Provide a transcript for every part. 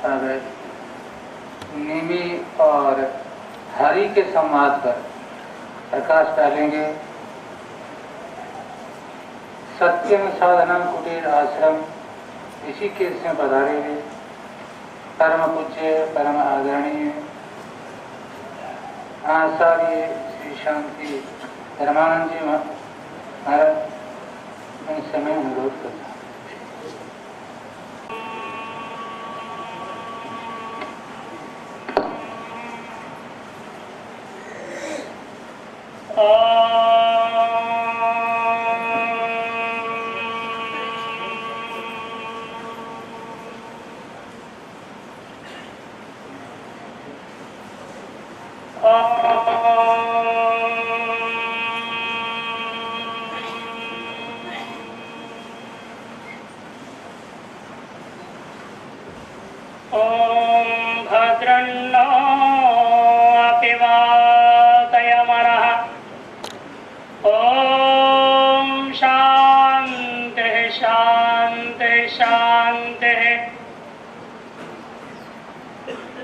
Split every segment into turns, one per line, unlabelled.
अब निमि और हरि के संवाद पर प्रकाश डालेंगे। सत्यम साधना कुटीर आश्रम ऋषिकेश में पधारे हुए परम पूज्य परम आदरणीय आचार्य श्री शांति धर्मानंद जी महाराज समय अनुरोध करता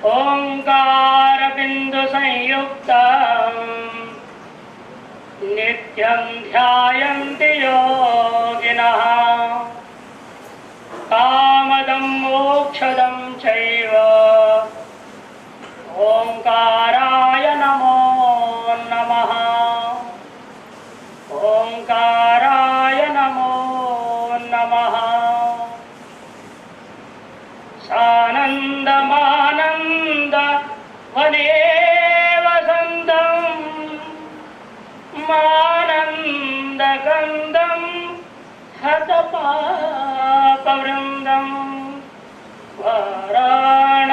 ओंकार बिंदु संयुक्त नित्यं ध्यायन्ति योगिनः कामदं मोक्षदं चैव ओंकाराय नमो नमः ओंकाराय नमो नमः सानन्दमानन्द वने वसन्तं मानन्दगन्धं हतपापवृन्दं वाराणसीनाथ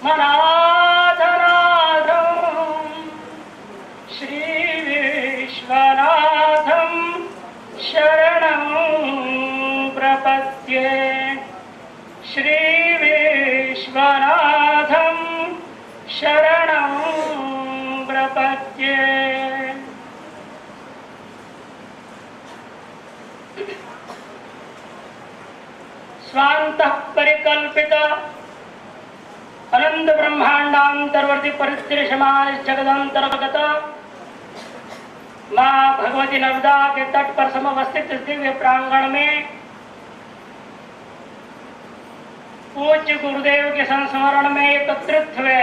मनाथनाथं श्रीविश्वनाथं शरणं प्रपद्ये श्री विश्वनाथं शरणं प्रपद्ये। स्वान्तः परिकल्पित अनंत ब्रह्मांडांतर्वर्ती परिस्थितिशमान जगदंतर्गत माँ भगवती नर्मदा के तट पर समवस्थित दिव्य प्रांगण में पूज्य गुरुदेव के संस्मरण में एकत्रित हुए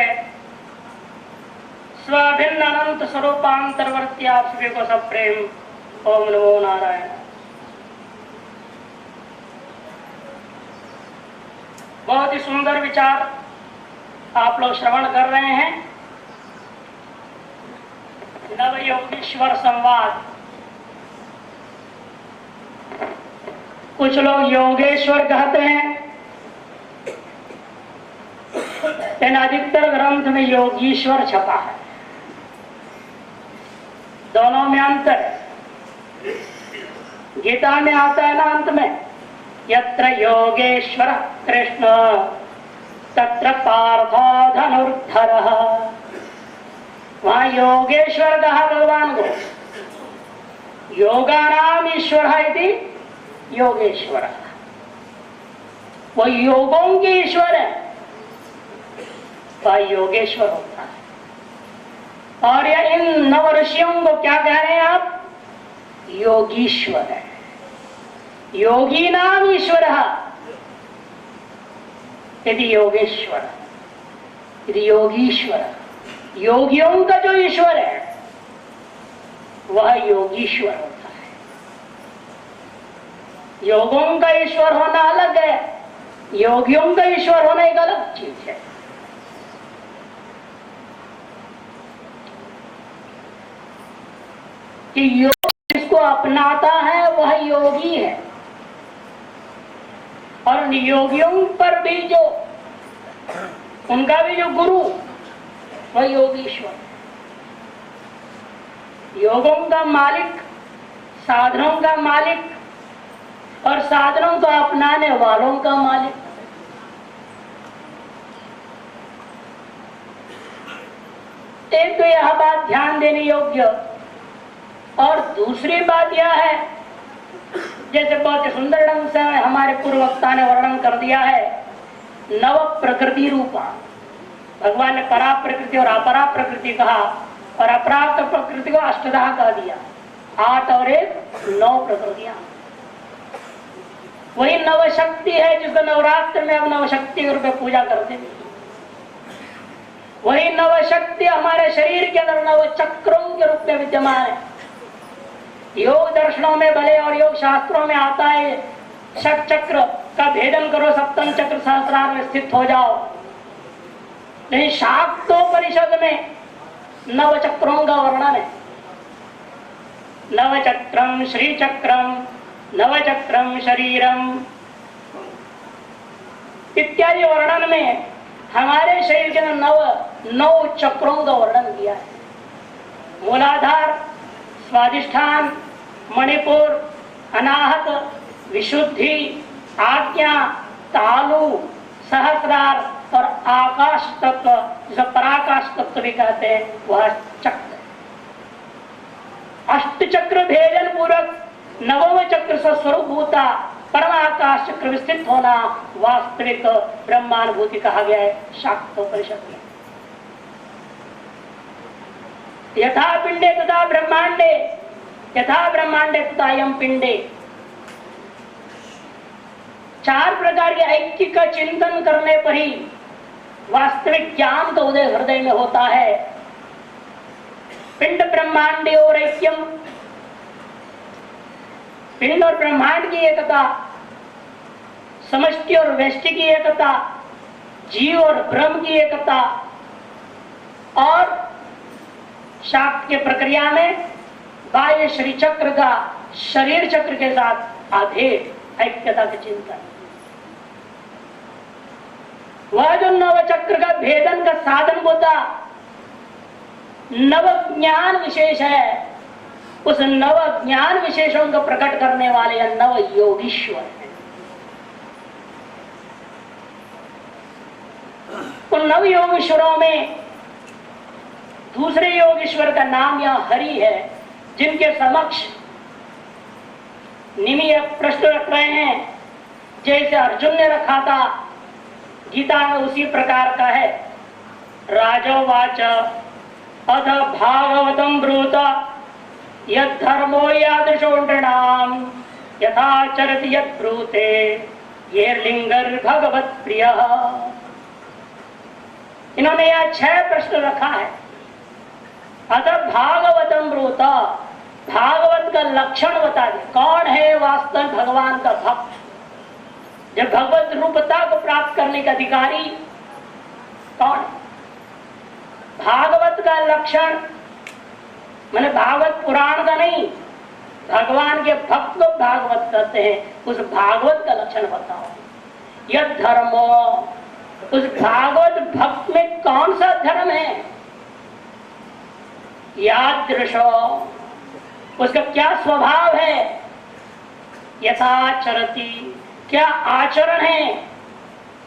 स्वाभिन्न अनंत स्वरूपांतरवर्ती आप सभी को सब प्रेम ओम नमो नारायण। बहुत ही सुंदर विचार आप लोग श्रवण कर रहे हैं। नवयोगीश्वर संवाद, कुछ लोग योगेश्वर कहते हैं, लेकिन अधिकतर ग्रंथ में योगीश्वर छपा है। दोनों में अंतर है। गीता में आता है ना अंत में, यत्र योगेश्वर कृष्ण तत्र पार्थो धनुर्धरः। वहां योगेश्वर कहा भगवान को, योगानाम ईश्वर इति योगेश्वर, वो योगों के ईश्वर है, योगेश्वर होता है। और यह इन नव ऋषियों को क्या कह रहे हैं आप? योगीश्वर है। योगी नाम ईश्वर यदि योगेश्वर, यदि योगीश्वर, योगियों का जो ईश्वर है वह योगीश्वर होता है। योगों का ईश्वर होना अलग है, योगियों का ईश्वर होना एक अलग चीज है। कि योग जिसको अपनाता है वह योगी है, और योगियों पर भी जो उनका भी जो गुरु वह योगीश्वर, योगों का मालिक, साधनों का मालिक और साधनों को अपनाने वालों का मालिक। एक तो यह बात ध्यान देने योग्य, और दूसरी बात यह है, जैसे बहुत ही सुंदर ढंग से हमारे पूर्व वक्ता ने वर्णन कर दिया है नव प्रकृति रूपा। भगवान ने परा प्रकृति और अपरा प्रकृति कहा और अप्राप्त प्रकृति को अष्टधा कह दिया। 8 और 1 9 प्रकृतियां। वही नव शक्ति है जिसको नवरात्र में हम नव शक्ति के रूप में पूजा करते हैं। वही नव शक्ति हमारे शरीर के अंदर नव चक्रों के रूप में विद्यमान है। योग दर्शनों में भले और योग शास्त्रों में आता है षट चक्र का भेदन करो, सप्तम चक्र सहस्रार में स्थित हो जाओ। लेकिन शाक्तोपनिषद में नव चक्रों का वर्णन है। नव चक्रम श्री चक्रम नव चक्रम शरीरम इत्यादि वर्णन में हमारे शरीर के अंदर 9 चक्रों का वर्णन किया है। मूलाधार, स्वादिष्ठान, मणिपुर, अनाहत, विशुद्धि, आज्ञा, तालु, सहस्रार और आकाश तत्व, जिसे पराकाश तत्व भी कहते हैं, वह चक्र। अष्ट चक्र भेदन पूर्वक नवम चक्र स्वस्वरूप भूता परमाकाश चक्र में स्थित होना वास्तविक ब्रह्मानुभूति कहा गया है शाक्तोपनिषद में। यथा पिंडे तथा ब्रह्मांडे यथा ब्रह्मांडे तथा यम पिंडे। 4 प्रकार के ऐक्य का चिंतन करने पर ही वास्तविक ज्ञान का उदय हृदय में होता है। पिंड ब्रह्मांड और ऐक्यम, पिंड और ब्रह्मांड की एकता, समष्टि और व्यष्टि की एकता, जीव और ब्रह्म की एकता और शाक्त के प्रक्रिया में बाह्य श्री चक्र का शरीर चक्र के साथ अभेद ऐक्यता के चिंतन। वह जो नव चक्र का भेदन का साधन होता नव ज्ञान विशेष है, उस नव ज्ञान विशेषों को प्रकट करने वाले नव योगीश्वर है। उन नव योगीश्वरों में दूसरे योगीश्वर का नाम यह हरि है, जिनके समक्ष निमिय प्रश्न रख रहे हैं जैसे अर्जुन ने रखा था। गीता में उसी प्रकार का है। राजोवाच अथ भागवतम ब्रूत यद धर्मो यादृशो नृणाम यथाचरति यद ब्रूते ये लिंगर भगवत प्रिय। इन्होंने यह 6 प्रश्न रखा है। अतः भागवतम ब्रूत, भागवत का लक्षण बता दे। कौन है वास्तव भगवान का भक्त, जब भगवत रूपता को प्राप्त करने का अधिकारी कौन है? भागवत का लक्षण मैंने भागवत पुराण का नहीं, भगवान के भक्त को भागवत कहते हैं। उस भागवत का लक्षण बताओ। यह धर्मो, उस भागवत भक्त में कौन सा धर्म है? यादृशो, उसका क्या स्वभाव है? यथाचरति, क्या आचरण है,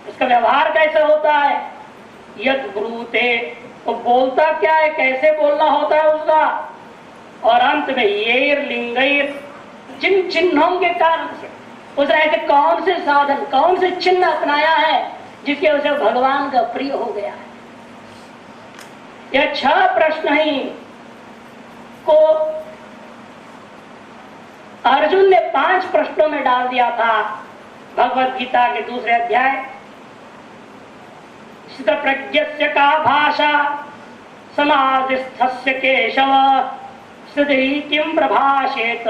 उसका व्यवहार कैसे होता है? यद ब्रूते, वो बोलता क्या है, कैसे बोलना होता है उसका? और अंत में येर लिंगैर, जिन चिन्हों के कारण से उसने ऐसे कौन से साधन, कौन से चिन्ह अपनाया है जिसके वजह से भगवान का प्रिय हो गया है। यह 6 प्रश्न ही को अर्जुन ने 5 प्रश्नों में डाल दिया था। भगवत गीता के दूसरे अध्याय स्थित प्रज्ञस्य का भाषा समाधिस्थस्य केशव स्थिति किम प्रभाषेत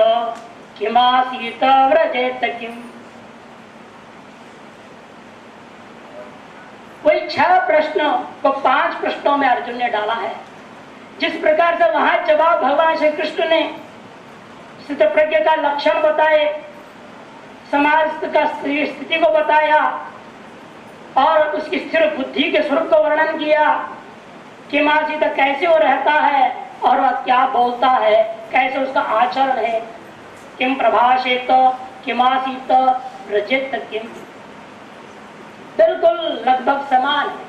किमासीत व्रजेत किम। वही 6 प्रश्नों को 5 प्रश्नों में अर्जुन ने डाला है। जिस प्रकार से वहां जवाब भगवान श्री कृष्ण ने स्थित प्रज्ञ का लक्षण बताए, समाज का स्थिति को बताया और उसकी स्थिर बुद्धि के स्वरूप को वर्णन किया कि मासी तक कैसे वो रहता है और वह क्या बोलता है, कैसे उसका आचरण है। किम प्रभाषेत किमासीत व्रजेत किम, बिल्कुल लगभग समान है।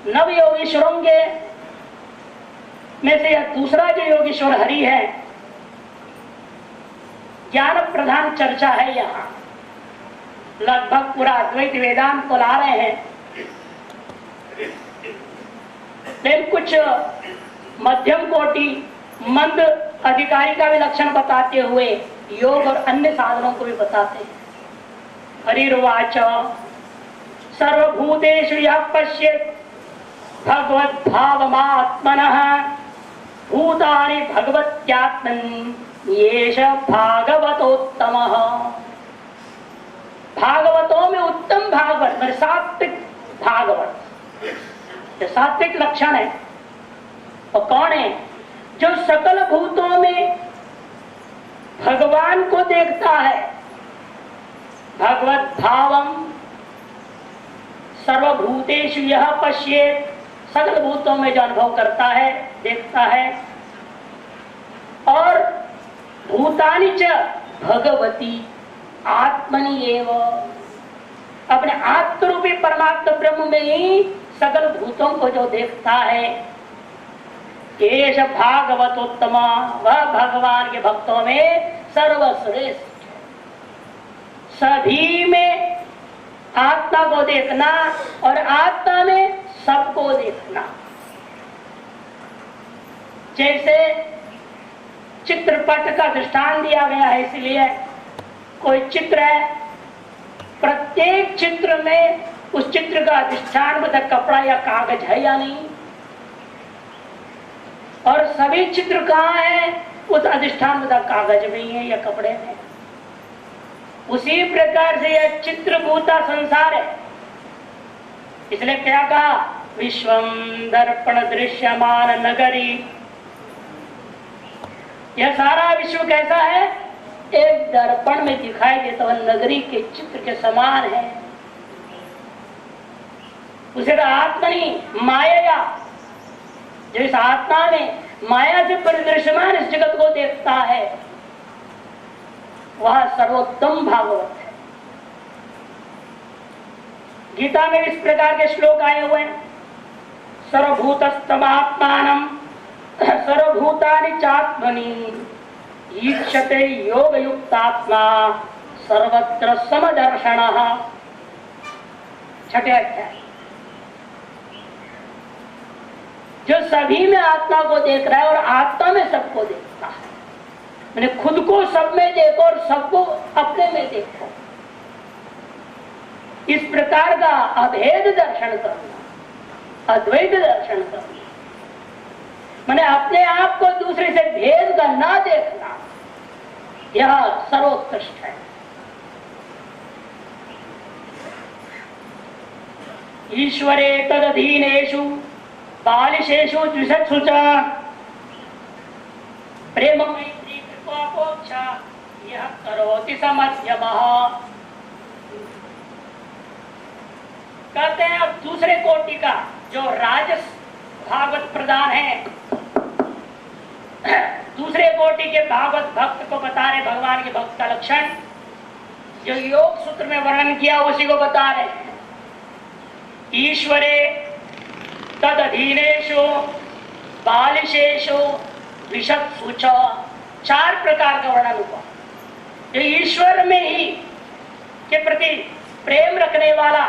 नव योगीश्वरों के में से यह दूसरा जो योगीश्वर हरि है, ज्ञान प्रधान चर्चा है। यहाँ लगभग पूरा अद्वैत वेदांत को ला रहे हैं, लेकिन कुछ मध्यम कोटि मंद अधिकारी का भी लक्षण बताते हुए योग और अन्य साधनों को भी बताते हैं। हरिर्वाच सर्वभूतेषु यः पश्येत् भगवद्भावमात्मनः भूतानि भगवत्यात्मनि येष भागवतोत्तमः। भागवतों में उत्तम भागवत मेरे सात्विक भागवत, ये सात्विक लक्षण है। और कौन है? जो सकल भूतों में भगवान को देखता है। भगवत भावम सर्वभूतेषु यः पश्येत्, सकल भूतों में जो अनुभव करता है, देखता है। और भूतानि च भगवती आत्मनि एव, अपने आत्मरूपी परमात्मा ब्रह्म में ही सकल भूतों को जो देखता है, एष भागवतोत्तम, वह भगवान के भक्तों में सर्वश्रेष्ठ। सभी में आत्मा को देखना और आत्मा में सबको देखना। जैसे चित्रपट का दृष्टांत दिया गया है, इसलिए कोई चित्र है, प्रत्येक चित्र में उस चित्र का अधिष्ठान मतलब कपड़ा या कागज है या नहीं, और सभी चित्र कहाँ है? उस अधिष्ठान मतलब कागज में ही है या कपड़े में। उसी प्रकार से यह चित्रभूता संसार है। इसलिए क्या कहा? विश्वम दर्पण दृश्यमान नगरी। यह सारा विश्व कैसा है? एक दर्पण में दिखाई देता हुआ नगरी के चित्र के समान है। उसे आत्मनि माया, जो इस आत्मा में माया से परिदृश्यमान इस जगत को देखता है, वह सर्वोत्तम भागवत है। गीता में इस प्रकार के श्लोक आए हुए हैं। सर्वभूतस्तमात्मानं सर्वभूतानि चात्मनि ईक्षते योग युक्तात्मा सर्वत्र समदर्शनः। छठे अध्याय। जो सभी में आत्मा को देख रहा है और आत्मा में सबको देखता है, मैंने खुद को सब में देखो और सबको अपने में देखो। इस प्रकार का अभेद दर्शन करना, अद्वैत दर्शन करना, मैंने अपने आप को दूसरे से भेद कर ना देखना, यह सर्वोत्कृष्ट है। ईश्वरे तदधीनेषु बालिशेषु द्विषत्सु च प्रेम मैत्री कृपापोक्षा यह करोति समध्यमः। कहते हैं अब दूसरे कोटि का जो राजस भागवत प्रदान है, दूसरे कोटि के भागवत भक्त को बता रहे भगवान के भक्त का लक्षण, जो योग सूत्र में वर्णन किया उसी को बता रहे हैं। ईश्वरे तदधीनेषु बालिशेषु द्विषत्सु च, चार प्रकार का वर्णन हुआ। जो ईश्वर में ही के प्रति प्रेम रखने वाला,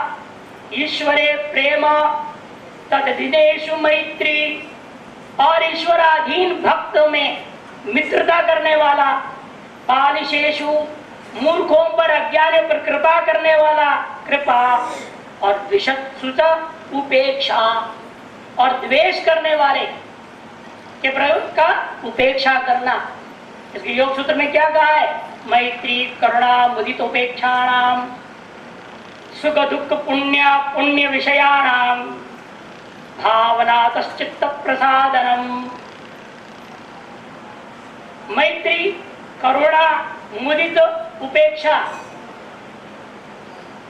ईश्वरे प्रेम, तदधीनेषु मैत्री, और ईश्वराधीन भक्तों में मित्रता करने वाला, बालिशेषु मूर्खों पर अज्ञानियों पर कृपा करने वाला कृपा, और द्विषत्सु च उपेक्षा, और द्वेष करने वाले के प्रयोग का उपेक्षा करना। इसके योग सूत्र में क्या कहा है? मैत्री करुणा मुदित उपेक्षाणाम सुख दुख पुण्य पुण्य विषयाणाम भावनातश्चित्त प्रसादनम। मैत्री करुणा मुदित उपेक्षा,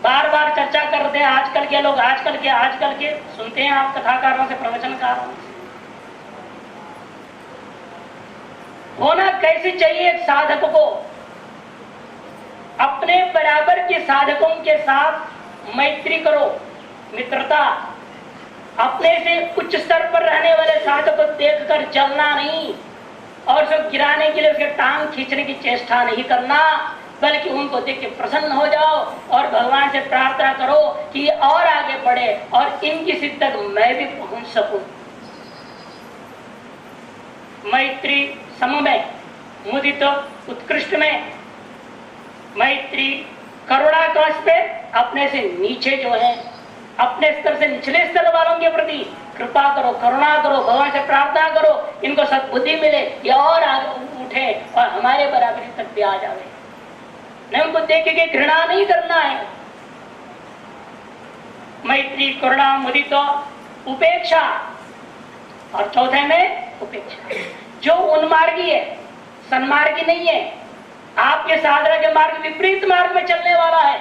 बार बार चर्चा करते हैं आजकल के लोग, आजकल के सुनते हैं आप कथाकारों से, प्रवचनकारों से। होना कैसे चाहिए एक साधक को? अपने बराबर के साधकों के साथ मैत्री करो, मित्रता। अपने से उच्च स्तर पर रहने वाले साधक को देखकर जलना नहीं, और उसको गिराने के लिए उसके टांग खींचने की चेष्टा नहीं करना, बल्कि उनको देख के प्रसन्न हो जाओ और भगवान से प्रार्थना करो कि ये और आगे बढ़े और इनकी सिद्ध तक मैं भी पहुंच सकूं। मैत्री सम में, मुदित उत्कृष्ट में, मैत्री करुणा कवच पे अपने से नीचे जो है, अपने स्तर से निचले स्तर वालों के प्रति कृपा करो, करुणा करो, भगवान से प्रार्थना करो इनको सद्बुद्धि मिले, ये और आगे उठे और हमारे बराबरी तक भी आ जावे। नहीं उनको देख के घृणा नहीं करना है। मैत्री करुणा मुदित उपेक्षा, और चौथे में उपेक्षा। जो उन्मार्गी है, सन्मार्गी नहीं है, आपके साधना के मार्ग विपरीत मार्ग में चलने वाला है,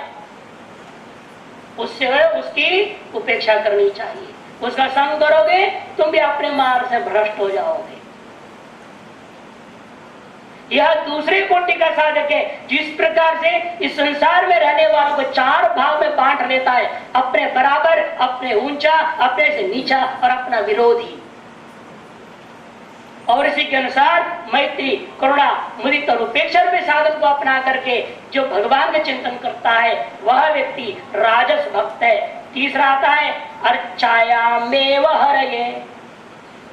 उससे उसकी उपेक्षा करनी चाहिए। उसका संग करोगे तुम भी अपने मार्ग से भ्रष्ट हो जाओगे। यह दूसरे कोटि का साधक है, जिस प्रकार से इस संसार में रहने वालों को चार भाग में बांट लेता है, अपने बराबर, अपने ऊंचा, अपने से नीचा और अपना विरोधी। और इसी के अनुसार मैत्री करुणा मुदित और उपेक्षा में साधन को अपना करके जो भगवान का चिंतन करता है वह व्यक्ति राजस भक्त है। तीसरा आता है अर्चायामेव हरये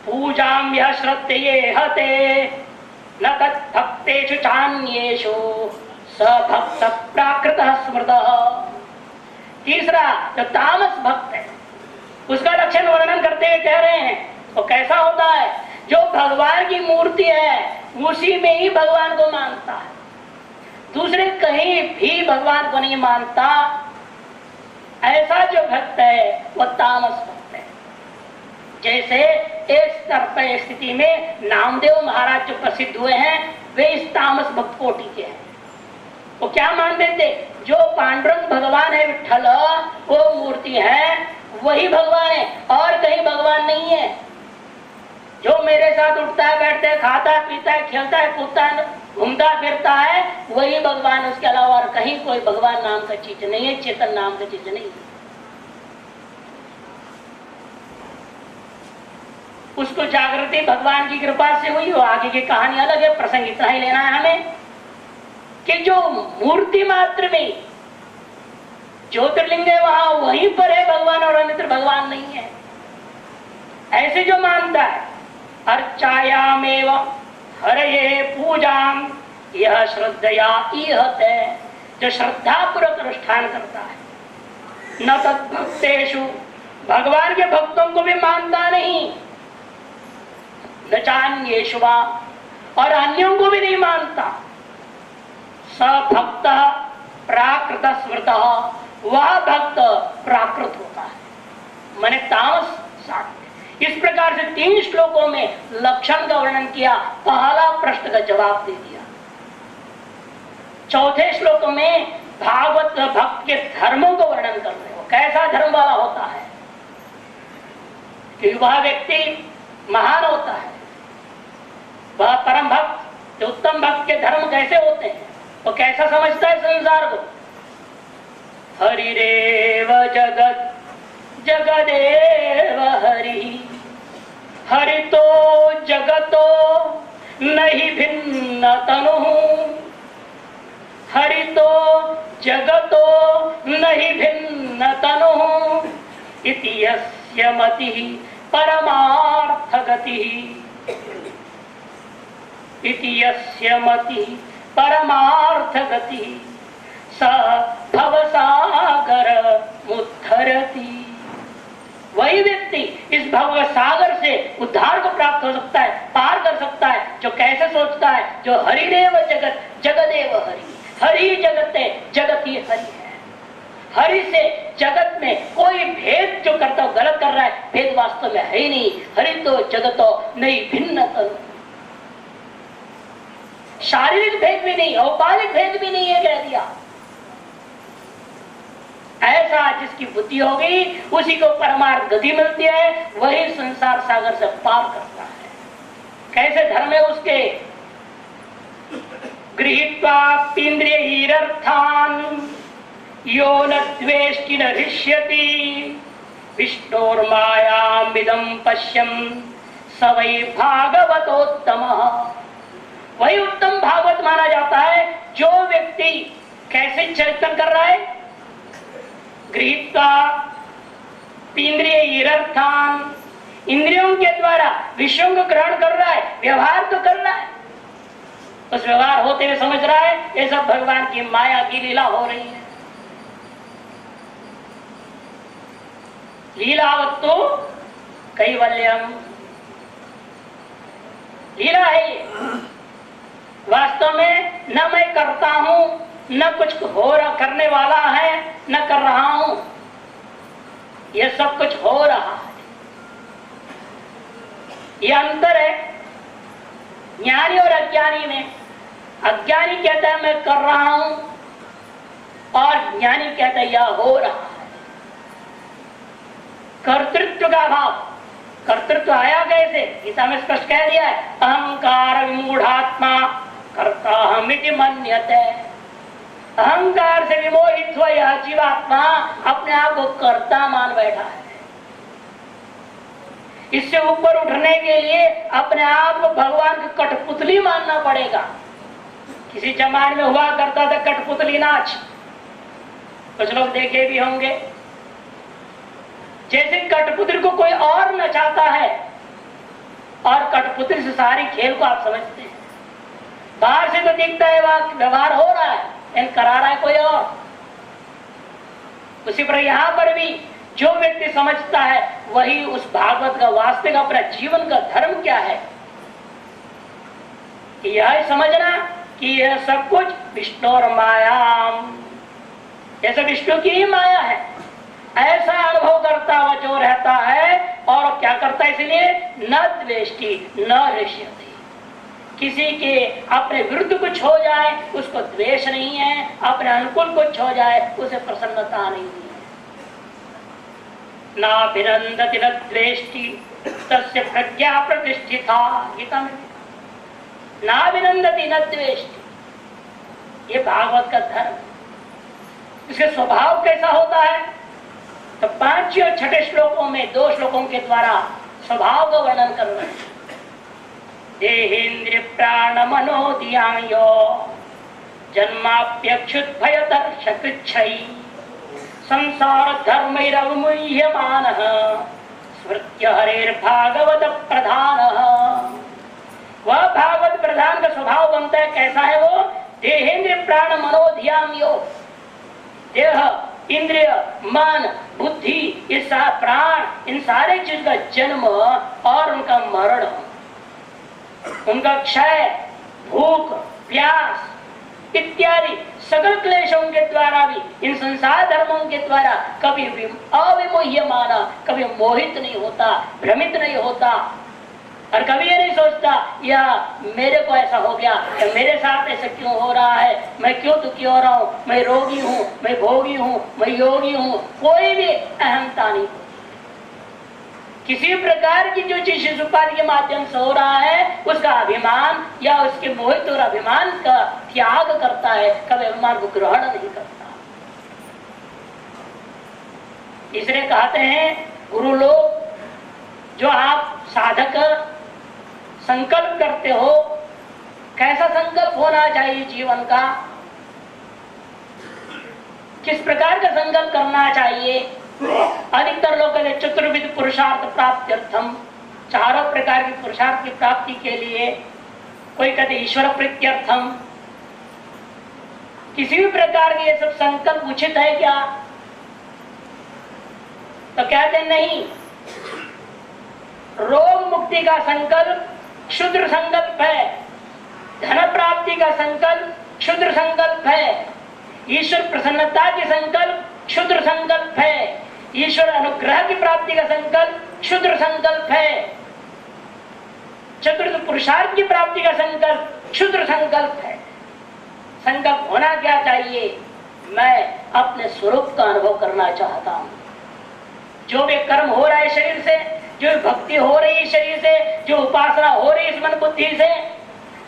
पूजाम यह श्रद्धये हते न तद्भक्तेषु चान्येषु स भक्त प्राकृतः स्मृतः। तीसरा जो तामस भक्त है उसका लक्षण वर्णन करते हुए कह रहे हैं वो कैसा होता है, जो भगवान की मूर्ति है उसी में ही भगवान को मानता है, दूसरे कहीं भी भगवान को नहीं मानता। ऐसा जो भक्त है वो तामस भक्त है। जैसे इस स्थिति में नामदेव महाराज जो प्रसिद्ध हुए हैं वे इस तामस भक्त कोटि के हैं। वो क्या मानते थे, जो पांडुरंग भगवान है, विठ्ठल वो मूर्ति है, वही भगवान है और कहीं भगवान नहीं है। जो मेरे साथ उठता है, बैठता है, खाता है, पीता है, खेलता है, कूदता है, घूमता फिरता है, वही भगवान, उसके अलावा और कहीं कोई भगवान नाम का चीज नहीं है, चेतन नाम का चीज नहीं है। उसको जागृति भगवान की कृपा से हुई, वो आगे की कहानी अलग है, प्रसंग इतना ही लेना है हमें कि जो मूर्ति मात्र में ज्योतिर्लिंग है वहां वहीं पर है भगवान और अन्यत्र भगवान नहीं है। ऐसे जो मानता है अर्चायामेव हरये पूजाम यह श्रद्धया इहते, जो श्रद्धा पूर्वक अनुष्ठान करता है, न तद्भक्तेषु भगवान के भक्तों को भी मानता नहीं, न चान्येषु और अन्यों को भी नहीं मानता, स भक्त प्राकृत स्मृतः, वह भक्त प्राकृत होता है, माने तामस सात्विक। इस प्रकार से 3 श्लोकों में लक्षण का वर्णन किया, पहला प्रश्न का जवाब दे दिया। चौथे श्लोक में भागवत भक्त के धर्मों को वर्णन कर रहे हो, कैसा धर्म वाला होता है, कि वह व्यक्ति महान होता है, वह परम भक्त, जो उत्तम भक्त के धर्म कैसे होते हैं, वो कैसा समझता है संसार को। हरिरेव जगत जगदेव हरि, हरितो जगतो नहीं भिन्न तनु, हरितो जगतो नहीं भिन्न तनु, इति यस्य मतिः परमार्थ गतिः, इति यस्य मतिः परमार्थ गतिः स भवसागर मुद्धरति। वही व्यक्ति इस भव सागर से उद्धार को प्राप्त हो सकता है, पार कर सकता है, जो कैसे सोचता है, जो हरिदेव जगत जगदेव हरि, हरि जगत है, जगत ही हरि है। हरि से जगत में कोई भेद जो करता हो, गलत कर रहा है, भेद वास्तव में है ही नहीं। हरि तो जगतो नहीं भिन्न तनु, शारीरिक भेद भी नहीं, औपाधिक भेद भी नहीं है, कह दिया। ऐसा जिसकी बुद्धि होगी उसी को परमार्थ गति मिलती है, वही संसार सागर से पार करता है। कैसे धर्म है उसके, गृहीत्वा इंद्रियर्थान यो न द्वेष्टि न हृष्यति विष्णोर्मायामिदं पश्यन् स वै भागवतोत्तमः। वही उत्तम भागवत माना जाता है। जो व्यक्ति कैसे चिंतन कर रहा है, गृहीत्वा इंद्रियर्थान, इंद्रियों के द्वारा विषयों को ग्रहण कर रहा है, व्यवहार तो कर रहा है, उस व्यवहार होते हुए समझ रहा है ये सब भगवान की माया की लीला हो रही है। लीलावत्तो कैवल्यम, लीला है ये। वास्तव में न मैं करता हूं, न कुछ हो रहा करने वाला है, न कर रहा हूं, यह सब कुछ हो रहा है। यह अंतर है ज्ञानी और अज्ञानी में। अज्ञानी कहता है मैं कर रहा हूं, और ज्ञानी कहता है यह हो रहा है। कर्तृत्व का भाव, कर्तृत्व आया कैसे? गीता में स्पष्ट कह दिया है, अहंकार विमूढ़ात्मा कर्ता हमिति मन्यते। अहंकार से विमोहित हुआ यह जीवात्मा अपने आप को कर्ता मान बैठा है। इससे ऊपर उठने के लिए अपने आप को भगवान की कठपुतली मानना पड़ेगा। किसी जमाने में हुआ करता था कठपुतली नाच, कुछ लोग देखे भी होंगे। जैसे कठपुतली को कोई और नचाता है, और कठपुतली से सारी खेल को आप समझते हैं। बाहर से तो दिखता है वहां व्यवहार हो रहा है, लेकिन करा रहा है कोई और। उसी पर यहाँ पर भी जो व्यक्ति समझता है वही उस भागवत का वास्तविक अपना जीवन का धर्म क्या है, यह समझना कि यह सब कुछ विष्णु और मायाम, यह सब विष्णु की ही माया है। ऐसा अनुभव करता हुआ जो रहता है, और क्या करता है, इसलिए न द्वेष्टि न हृष्यति। किसी के अपने विरुद्ध कुछ हो जाए उसको द्वेष नहीं है, अपने अनुकूल कुछ हो जाए उसे प्रसन्नता नहीं है। नाभिनंदति न द्वेष्टि तस्य प्रज्ञा प्रतिष्ठिता, गीता में नाभिनंदति न द्वेष्टि, ये भागवत का धर्म। इसके स्वभाव कैसा होता है, तो 5 और 6 श्लोकों में 2 श्लोकों के द्वारा स्वभाव का वर्णन कर रहे हैं। देहेन्द्रिय प्राण मनोदियांयो जन्माप्यक्षुत भयदर्शकृच्छै संसार धर्मैरवमुह्यमानः स्मृत्य हरेर्भागवत प्रधान। वह भागवत प्रधान का स्वभाव बनता है, कैसा है वो? देहेन्द्रिय प्राण मनोधियाम्यो, देह इंद्रिय मन बुद्धि ये प्राण, इन सारे चीज का जन्म और उनका मरण, उनका क्षय, भूख प्यास इत्यादि सकल क्लेशों के द्वारा भी, इन संसार धर्मों के द्वारा कभी भी अविमोह्यमाना, कभी मोहित नहीं होता, भ्रमित नहीं होता, और कभी ये नहीं सोचता या मेरे को ऐसा हो गया, या मेरे साथ ऐसा क्यों हो रहा है, मैं क्यों दुखी हो रहा हूँ, मैं रोगी हूँ, मैं भोगी हूँ, मैं योगी हूँ। कोई भी अहंता नहीं। किसी प्रकार की जो चीज शिशु उपाधि के माध्यम से हो रहा है उसका अभिमान या उसके मोहित और अभिमान का त्याग करता है, कभी अभिमान को ग्रहण नहीं करता। इसलिए कहते हैं गुरु लोग, जो आप साधक संकल्प करते हो, कैसा संकल्प होना चाहिए जीवन का, किस प्रकार का संकल्प करना चाहिए? अधिकतर लोग कहते चतुर्विध पुरुषार्थ प्राप्त्यर्थम, 4 प्रकार की पुरुषार्थ की प्राप्ति के लिए। कोई कहते ईश्वर प्रीत्यर्थम। किसी भी प्रकार के ये सब संकल्प उचित है क्या? तो कहते नहीं। रोग मुक्ति का संकल्प क्षुद्र संकल्प है, धन प्राप्ति का संकल्प क्षुद्र संकल्प है, ईश्वर प्रसन्नता की संकल्प क्षुद्र संकल्प है, ईश्वर अनुग्रह की प्राप्ति का संकल्प क्षुद्र संकल्प है, चतुर्थ पुरुषार्थ की प्राप्ति का संकल्प क्षुद्र संकल्प है। संकल्प होना क्या चाहिए? मैं अपने स्वरूप का अनुभव करना चाहता हूं। जो भी कर्म हो रहा है शरीर से, जो भक्ति हो रही है शरीर से, जो उपासना हो रही है इस मन बुद्धि से,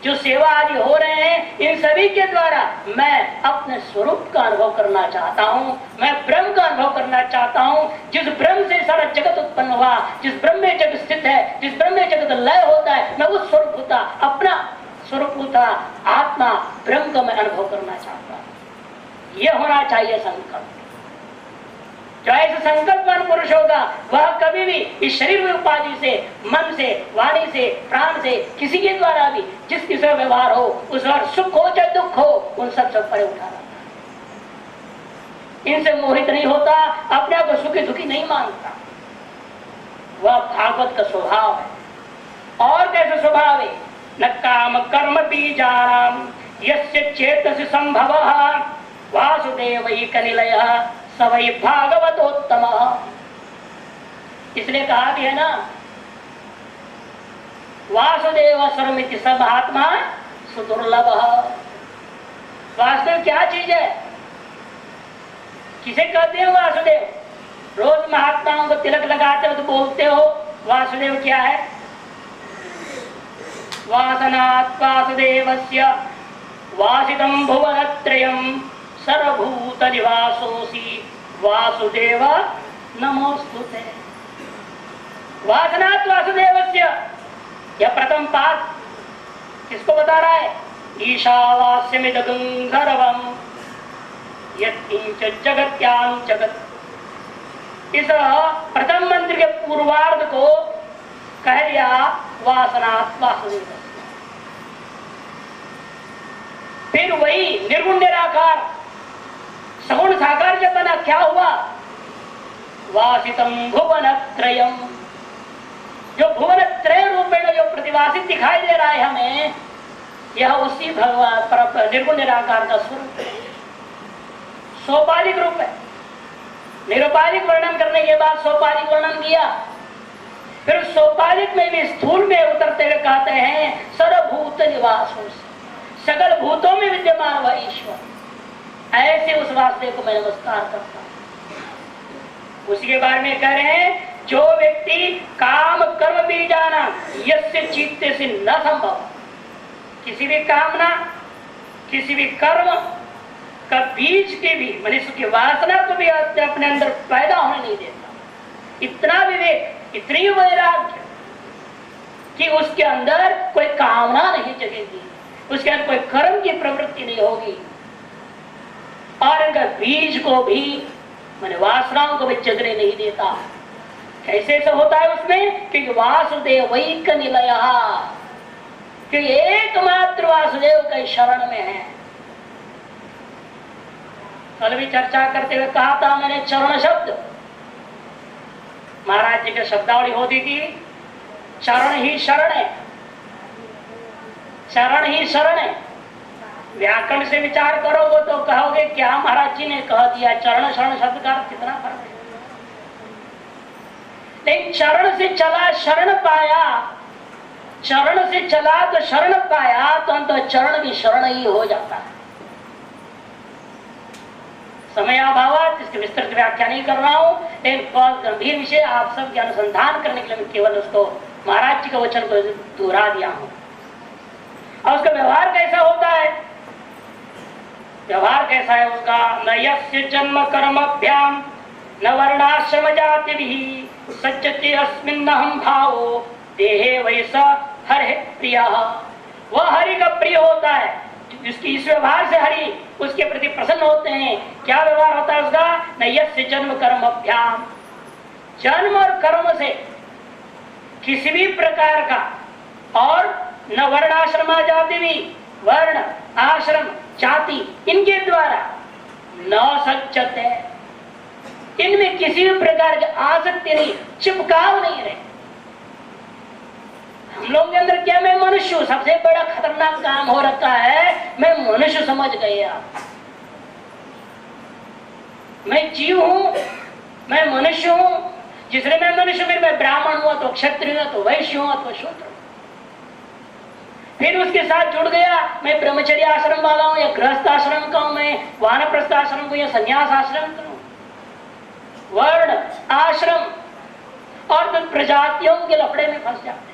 जो सेवा आदि हो रहे हैं, इन सभी के द्वारा मैं अपने स्वरूप का अनुभव करना चाहता हूँ। मैं ब्रह्म का अनुभव करना चाहता हूँ। जिस ब्रह्म से सारा जगत उत्पन्न हुआ, जिस ब्रह्म में जगत स्थित है, जिस ब्रह्म में जगत लय होता है, मैं उस स्वरूप होता अपना स्वरूपता आत्मा ब्रह्म का मैं अनुभव करना चाहता हूं। यह होना चाहिए संकल्प। जो ऐसे संकल्पवान पुरुष होगा वह कभी भी इस शरीर उपाधि से, मन से, वाणी से, प्राण से, किसी के द्वारा भी जिस किसी व्यवहार हो, उस और सुख हो चाहे दुख हो, उन सब परे उठा रहता है। इनसे मोहित नहीं होता, अपने आप को सुखी दुखी नहीं मानता। वह भागवत का स्वभाव है। और कैसे स्वभाव है? न काम कर्म बीजानाम यस्य चेतसि संभवः वासुदेवैक निलयः स वै भागवतोत्तमः। इसलिए कहा भी है ना, वासुदेव सर्वमिति सब आत्मा सुदुर्लभ। वासुदेव क्या चीज है? किसे कहते हैं वासुदेव? रोज महात्माओं को तिलक लगाते हो तो बोलते हो वासुदेव क्या है? वासनात् वासुदेवस्य वासितं भुवनत्रयं सर्वभूत निवासोऽसि वासुदेव नमोस्तुते। वासनात् वासुदेवस्य, यह प्रथम पाठ किसको बता रहा है? ईशावास्यमिदं सर्वं यत्किंच जगत्यां जगत्। इस प्रथम मंत्र के पूर्वार्ध को कह दिया वासनात् वासुदेव। फिर वही निर्गुण निराकार सगुण साकार जब बना, क्या हुआ? वासितम भुवन त्रयम। जो भुवन त्रय रूपेण जो प्रतिवासित दिखाई दे रहा है हमें, यह उसी भगवान निर्गुण निराकार का स्वरूप है, सोपाधिक रूप है। निरुपाधिक वर्णन करने के बाद सोपाधिक वर्णन किया। फिर सोपाधिक में भी स्थूल में उतरते हुए कहते हैं सर्वभूत निवासों से, सकल भूतों में विद्यमान वह ईश्वर। ऐसे उस वास्ते को मैं नमस्कार करता हूं। उसी के बारे में कह रहे हैं, जो व्यक्ति काम कर्म बीजाना यस्य चित्ते से न संभव, किसी भी कामना, किसी भी कर्म का बीज के भी मनुष्य की वासना को भी अपने अंदर पैदा होने नहीं देता। इतना विवेक, इतनी वैराग्य कि उसके अंदर कोई कामना नहीं जगेगी, उसके अंदर कोई कर्म की प्रवृत्ति नहीं होगी, और इनका बीज को भी मैंने वासनाओं को भी जगने नहीं देता। कैसे से होता है उसमें? क्योंकि वासुदेव वैक निलय, क्योंकि एकमात्र वासुदेव के शरण में है। कल भी चर्चा करते हुए कहा था मैंने, चरण शब्द महाराज जी की शब्दावली होती थी, चरण ही शरण है, चरण ही शरण है। व्याकरण से विचार करोगे तो कहोगे क्या महाराज जी ने कह दिया, चरण शरण शब्द का कितना फर्क है। लेकिन चरण से चला शरण पाया, चरण से चला तो शरण पाया, तो अंत चरण भी शरण ही हो जाता है। समय अभाव इसकी विस्तृत व्याख्या नहीं कर रहा हूं, लेकिन बहुत गंभीर विषय आप सबके अनुसंधान करने के लिए मैं केवल उसको महाराज जी के वचन को दोहरा दिया हूं। और उसका व्यवहार कैसा होता है? व्यवहार कैसा है उसका? न यस्य जन्म कर्मभ्याम न वर्णाश्रम जाति भी सज्जते अस्मिन्नहं भावो देहे वैसा हरि प्रिया। वह हरि का प्रिय होता है, जिसकी इस व्यवहार से हरि उसके प्रति प्रसन्न होते हैं। क्या व्यवहार होता है उसका? न यस्य जन्म कर्मभ्याम, जन्म और कर्म से किसी भी प्रकार का, और न वर्णाश्रम जाति भी, वर्ण आश्रम जाति इनके द्वारा न सज्जते, इनमें किसी भी प्रकार की आसक्ति नहीं, चिपकाव नहीं रहे। हम लोग के अंदर क्या, मैं मनुष्य हूं, सबसे बड़ा खतरनाक काम हो रखा है, मैं मनुष्य समझ गया, मैं जीव हूं, मैं मनुष्य हूं, जिसने मैं मनुष्य, फिर मैं ब्राह्मण हुआ तो क्षत्रिय हुआ तो वैश्य हुआ तो शूद्र, फिर उसके साथ जुड़ गया मैं ब्रह्मचर्य आश्रम वाला हूं या गृहस्थ आश्रम का हूं, मैं वानप्रस्थ आश्रम को या संन्यास आश्रम का हूं, वर्ण आश्रम और तो प्रजातियों के लफड़े में फंस जाते हैं।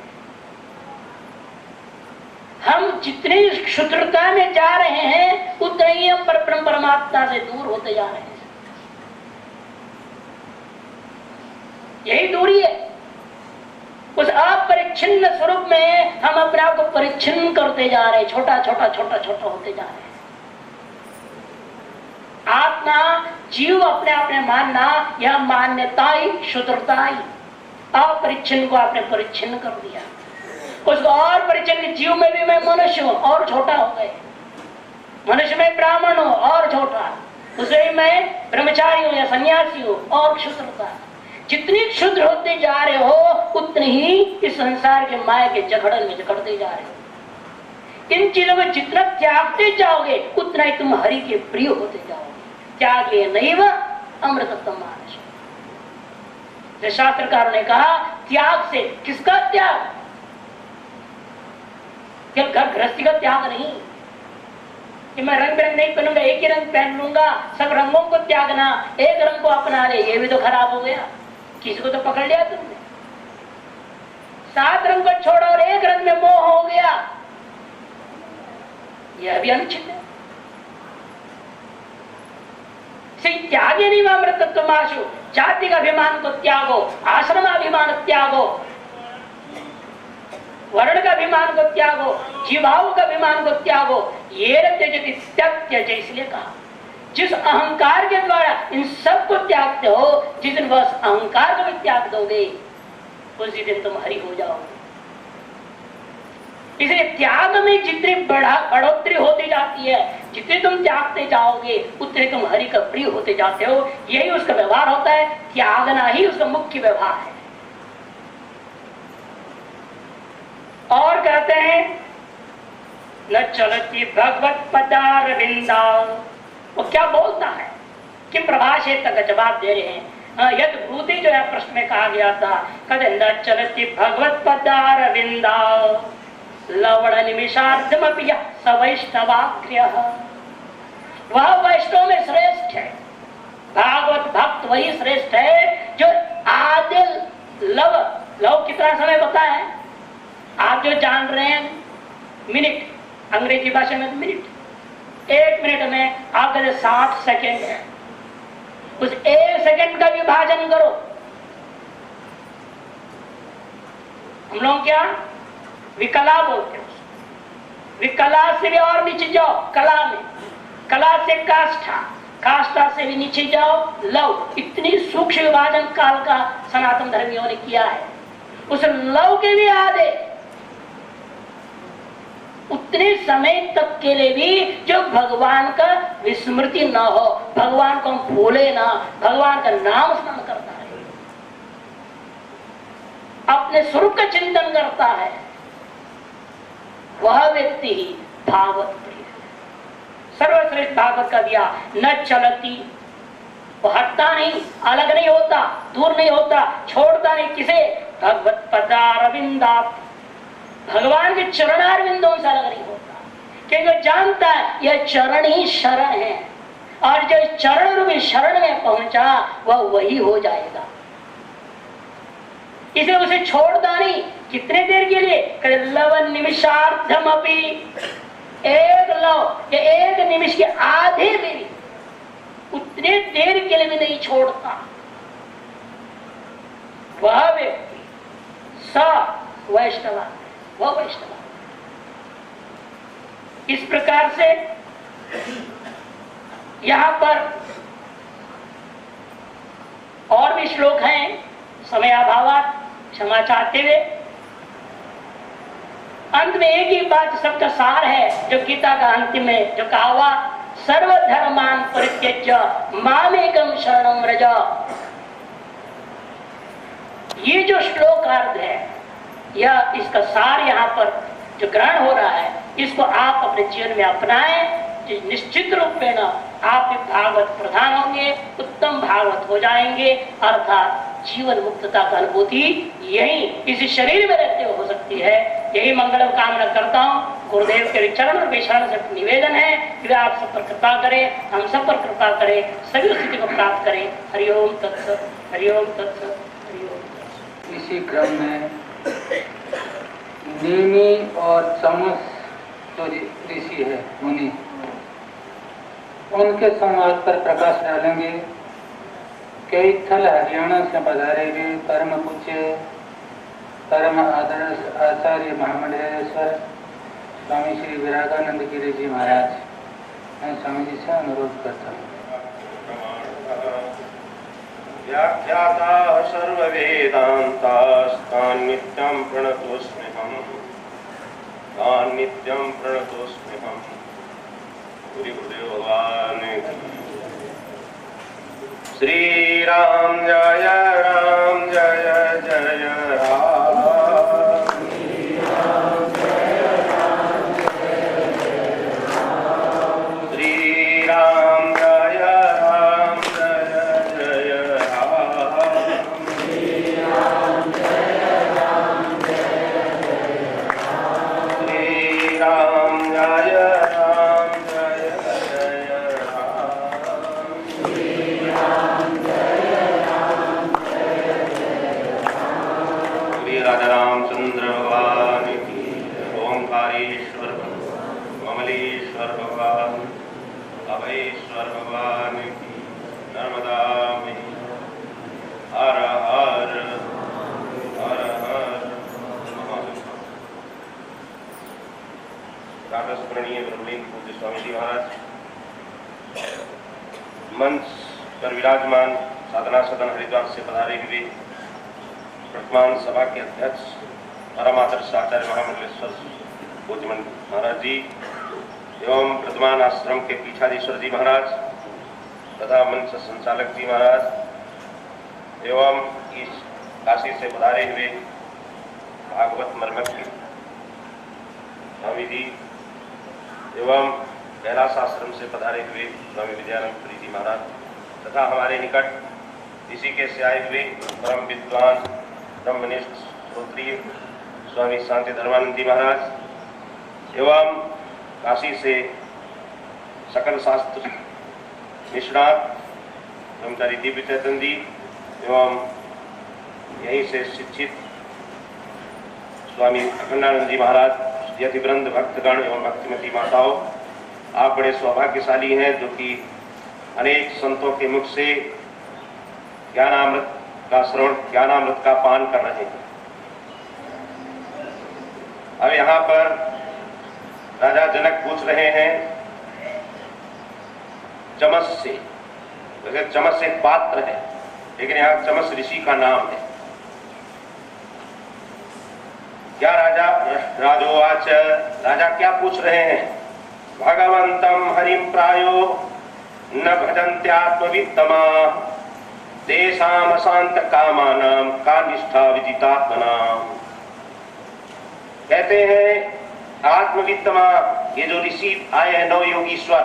हम जितनी क्षुद्रता में जा रहे हैं उतने ही हम परमात्मा से दूर होते जा रहे हैं। यही दूरी है। उस अपरिच्छिन्न स्वरूप में हम अपने आप को परिच्छिन्न करते जा रहे, छोटा छोटा छोटा छोटा होते जा रहे। आत्मा जीव अपने आप में मानना, यह मान्यता ही शुद्धता ही। अपरिच्छिन्न को आपने परिच्छिन्न कर दिया, उसको और परिच्छिन्न। जीव में भी मैं मनुष्य हूं और छोटा हो गए, मनुष्य में ब्राह्मण हूं और छोटा, उसे मैं ब्रह्मचारी हूं या सन्यासी हूं और क्षुद्रता। जितनी क्षुद्र होते जा रहे हो उतनी ही इस संसार के माया के जगड़न में जकड़ते जा रहे हो। इन चीजों में जितना त्यागते जाओगे उतना ही तुम हरि के प्रिय होते जाओगे। त्यागे नैव अमृतत्वम मानस। शास्त्रकारों ने कहा त्याग से, किसका त्याग? केवल घर गृहस्थी का त्याग नहीं कि मैं रंग बिरंग नहीं पहनूंगा, एक ही रंग पहन लूंगा, सब रंगों को त्यागना, एक रंग को अपना ले, ये भी तो खराब हो गया। किसी को तो पकड़ लिया तुमने, 7 रंग को छोड़ा और एक रंग में मोह हो गया, यह भी अनुचित है। त्यागे नहीं अमृतत्वमाशु। जाति का अभिमान को त्यागो, आश्रम अभिमान त्यागो, वर्ण का अभिमान को त्यागो, जीवाओं का अभिमान को त्यागो। ये त्यजति त्यज, इसलिए कहा जिस अहंकार के द्वारा इन सब को त्यागते हो, जिस दिन बस अहंकार को भी त्याग दोगे उसी दिन तुम हरि हो जाओगे। इसलिए त्याग में जितनी बढ़ोतरी होती जाती है, जितने तुम त्यागते जाओगे उतने तुम हरि का प्रिय होते जाते हो। यही उसका व्यवहार होता है, त्यागना ही उसका मुख्य व्यवहार है। और कहते हैं न चलती भगवत पदारविंदा। वो क्या बोलता है कि प्रभाषे तक जवाब दे रहे हैं। यद भूति जो है प्रश्न में कहा गया था, कद न चलती भगवत पदारविंदा लवण निमिषार्धमपि सवैष्णवाग्र्य। वह वैष्णव में श्रेष्ठ है, भागवत भक्त वही श्रेष्ठ है जो आदि लव कितना समय पता है आप जो जान रहे हैं? मिनट, अंग्रेजी भाषा में मिनट। 1 मिनट में आपके 60 सेकेंड है। उस 1 सेकेंड का विभाजन करो। हम लोग क्या विकला बोलते हैं, विकला से भी और नीचे जाओ कला में, कला से काष्ठा, काष्ठा से भी नीचे जाओ लव। इतनी सूक्ष्म विभाजन काल का सनातन धर्मियों ने किया है। उस लव के भी आधे उतने समय तक के लिए भी जो भगवान का विस्मृति न हो, भगवान को हम भूले ना, भगवान का नाम स्मरण करता है, अपने स्वरूप का चिंतन करता है, वह व्यक्ति ही भागवत प्रिय है। सर्वश्रेष्ठ भागवत का दिया न चलती, वो हटता नहीं, अलग नहीं होता, दूर नहीं होता, छोड़ता नहीं किसे? भगवत पदारविंदा, भगवान के चरणारविंदों से अलग नहीं होता, क्योंकि जानता है यह चरण ही शरण है और जो चरण रूपी शरण में पहुंचा वह वही हो जाएगा। इसे उसे छोड़ता नहीं। कितने देर के लिए? लवन निमिषार्धम अपि, एक लव या 1 निमिष के आधे में भी, उतने देर के लिए भी नहीं छोड़ता वह व्यक्ति स वैष्णव, वह वैष्णव। इस प्रकार से यहां पर और भी श्लोक हैं, समय अभावात क्षमा चाहते हुए अंत में एक ही बात सबका सार है जो गीता का अंतिम में जो कहा हुआ, सर्वधर्मान परित्यज्य मामेकम शरणं व्रज। ये जो श्लोकार्थ है, यह इसका सार यहाँ पर जो ग्रहण हो रहा है, इसको आप अपने जीवन में अपनाएं। निश्चित रूप में ना आप भागवत प्रधान होंगे, उत्तम भागवत हो जाएंगे, अर्थात जीवन मुक्तता का अनुभूति यही इस शरीर में रहते हुए हो सकती है। यही मंगल कामना करता हूँ। गुरुदेव के चरण और विचरण से निवेदन है कि आप सब पर कृपा करें, हम सब पर कृपा करें, सभी स्थिति को प्राप्त करें। हरिओम तत्सत, हरिओम तत्सत, हरिओम तत्सत।
इसी क्रम में नीमी और चमस जो ऋषि है मुनि, उनके संवाद पर प्रकाश डालेंगे। कई थल हरियाणा से पधारे हुए परम पूज्य परम आचार्य महामंडलेश्वर स्वामी श्री विरागानंद गिरी जी महाराज, मैं स्वामी जी से अनुरोध करता हूँ।
व्याख्याता सर्ववेदान्तास्तान् नित्यं प्रणतोऽस्म्यहम्, तान् नित्यं प्रणतोऽस्म्यहम्। श्री गुरुदेव भगवान की। श्री राम जय राम जय जय राम। श्री राम जय राम जय जय राम। श्री राम जय राम जय जय राम। श्री राम जय राम जय जय राम। श्री राम जय राम जय जय राम। श्री राम जय राम जय जय राम। श्री राजा रामचंद्र भगवान की। ओंकारेश्वर कमलेश्वर भगवान, अभयेश्वर भगवान की। नर्मदा में हर हर हर हर स्मरणीय ब्रह्मलिंग पूज्य स्वामी जी महाराज मंच पर विराजमान, साधना सदन हरिद्वार से पधारे हुए वर्तमान सभा के अध्यक्ष परमादर्श आचार्य महामंडलेश्वर पूज्य महाराज जी एवं वर्तमान आश्रम के पीठाधीश्वर जी महाराज तथा मंच संचालक जी महाराज एवं इस काशी से पधारे हुए भागवत मर्मज्ञ स्वामी जी एवं कैलाश आश्रम से पधारे हुए स्वामी विद्यानंद पुरी जी महाराज तथा हमारे निकट ऋषिकेश से आए हुए परम विद्वान ब्रह्मनिष्ठ श्रोत्रिय स्वामी शांति धर्मानंद जी महाराज एवं काशी से सकल शास्त्र निष्णात ब्रह्मचारी दिव्य चैतन्य जी एवं यहीं से शिक्षित स्वामी अखंडानंद जी महाराज, यतिवृंद भक्तगण एवं भक्तिमती माताओं, आप बड़े सौभाग्यशाली हैं जो कि अनेक संतों के मुख से ज्ञानामृत का श्रवण, ज्ञानामृत का पान कर रहे हैं। अब यहाँ पर राजा जनक पूछ रहे हैं चमस से, वैसे चमस एक पात्र है लेकिन यहाँ चमस ऋषि का नाम है। क्या राजा राजोवाच, राजा क्या पूछ रहे हैं? भगवंतम हरिम प्रायो न भजन्त्यात्मवित्तमा तेषाम अशांत कामानाम का निष्ठा विदितात्मनाम। कहते हैं आत्मवित्तमा, ये जो ऋषि आए हैं नव योगीश्वर,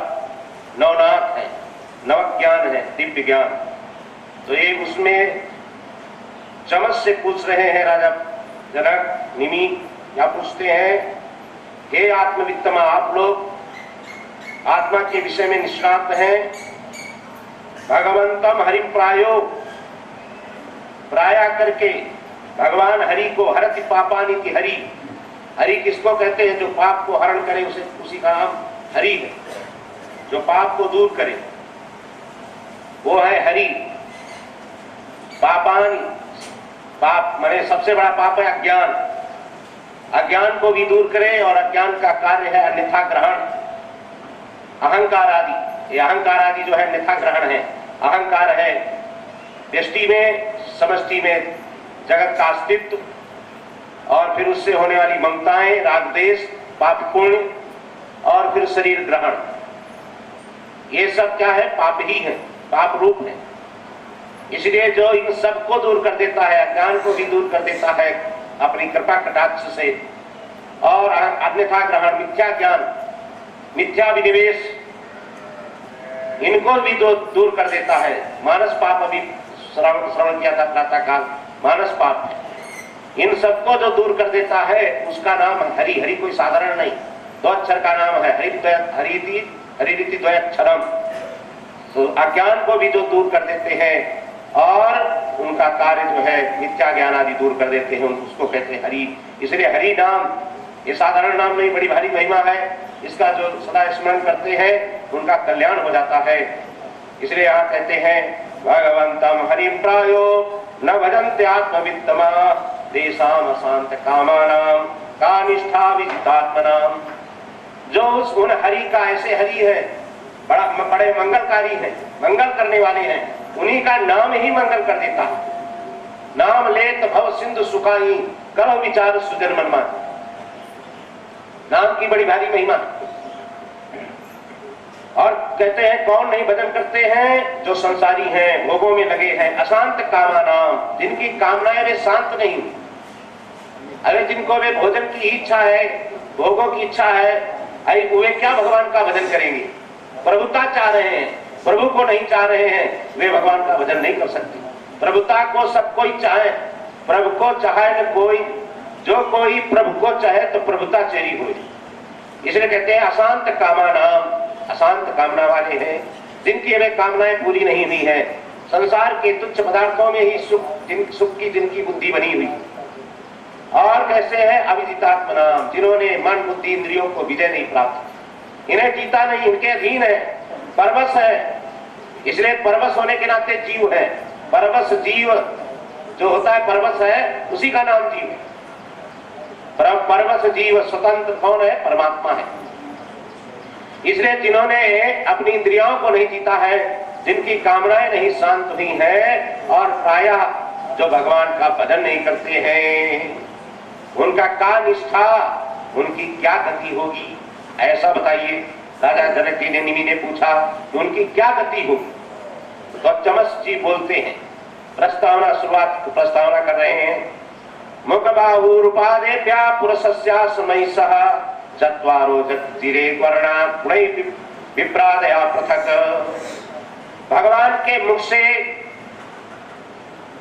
नवनाथ है, नवज्ञान है, दिव्य ज्ञान, तो ये उसमें चमस से पूछ रहे हैं राजा जनक निमि, क्या पूछते हैं? हे आत्मवित्तमा, आप लोग आत्मा के विषय में निष्णात हैं। भगवंतम हरि प्रायो, प्राया करके भगवान हरि को, हरति पापानि की हरि, हरि किसको कहते हैं? जो पाप को हरण करे उसे, उसी का नाम हरि है। जो पाप को दूर करे वो है हरि। पापानि, पाप माने सबसे बड़ा पाप है अज्ञान, अज्ञान को भी दूर करे और अज्ञान का कार्य है अन्यथा ग्रहण, अहंकार आदि। ये अहंकार आदि जो है अन्यथा ग्रहण है। अहंकार है व्यष्टि में, समष्टि में जगत का अस्तित्व और फिर उससे होने वाली ममताएं, राग देश, पाप पुण्य और फिर शरीर ग्रहण, ये सब क्या है? पाप ही है, पाप रूप है। इसलिए जो इन सब को दूर कर देता है, अज्ञान को भी दूर कर देता है अपनी कृपा कटाक्ष से, और अन्यथा ग्रहण, मिथ्या ज्ञान, मिथ्या विनिवेश, इनको भी दूर कर देता है। मानस पाप अभी श्रवण किया था प्रातः काल, मानस पाप, इन सबको जो दूर कर देता है उसका नाम हरि। हरि कोई साधारण नहीं, दो अक्षर का नाम है हरिति द्वयक्षरम। तो अज्ञान को भी जो दूर कर देते हैं और उनका कार्य जो है मिथ्या ज्ञान आदि दूर कर देते हैं, उसको कहते हैं हरि। इसलिए हरि नाम ये साधारण नाम नहीं, बड़ी भारी महिमा है। इसका जो सदा स्मरण करते हैं उनका कल्याण हो जाता है। इसलिए यहाँ कहते हैं भगवंतम हरि प्रायो न भजन्ते आत्मवित्तमा तेषाम अशांत कामानाम का निष्ठा विजितात्मनाम। जो उन हरि का, ऐसे हरि है बड़े मंगलकारी हैं, मंगल करने वाले हैं, उन्हीं का नाम ही मंगल कर देता है। नाम लेत भव सिंधु सुखाई करो विचार सुजन मनमा। नाम की बड़ी भारी महिमा। और कहते हैं कौन नहीं भजन करते हैं? जो संसारी हैं, भोगों में लगे हैं, अशांत कामा नाम, जिनकी कामनाएं वे शांत नहीं। अरे जिनको वे भोजन की इच्छा है, भोगों की इच्छा है, अरे वे क्या भगवान का भजन करेंगे? प्रभुता चाह रहे हैं, प्रभु को नहीं चाह रहे हैं, वे भगवान का भजन नहीं कर सकते। प्रभुता को सब कोई चाहे, प्रभु को चाहे न कोई, जो कोई प्रभु को चाहे तो प्रभुता चेरी हुई। इसलिए कहते हैं अशांत कामा नाम, अशांत कामना वाले हैं, जिनकी वे कामनाएं पूरी नहीं हुई है। संसार के तुच्छ पदार्थों में ही सुख की जिनकी बुद्धि बनी हुई। और कैसे है? अविदितात्मनाम, जिन्होंने मन बुद्धि इंद्रियों को विजय नहीं प्राप्त, इन्हें जीता नहीं, इनके अधीन है, परवश है। इसलिए परवश होने के नाते जीव है। परवश जीव जो होता है, परवश है, उसी का नाम जीव है। परवश जीव स्वतंत्र कौन है? परमात्मा है। इसलिए जिन्होंने अपनी इंद्रियों को नहीं जीता है, जिनकी कामनाएं नहीं शांत हुई है, और प्रायः जो भगवान का भजन नहीं करते हैं, उनका का निष्ठा, उनकी क्या गति होगी? ऐसा बताइए। राजा जनक जी ने निमि ने पूछा कि उनकी क्या गति होगी? तो चमस जी बोलते हैं, प्रस्तावना प्रस्तावना कर रहे हैं। मुख बाहुरुपादेभ्या पुरुषस्या समयसः चत्वारो जगतिरे वर्णा गुणै विप्रादया पृथक। भगवान के मुख से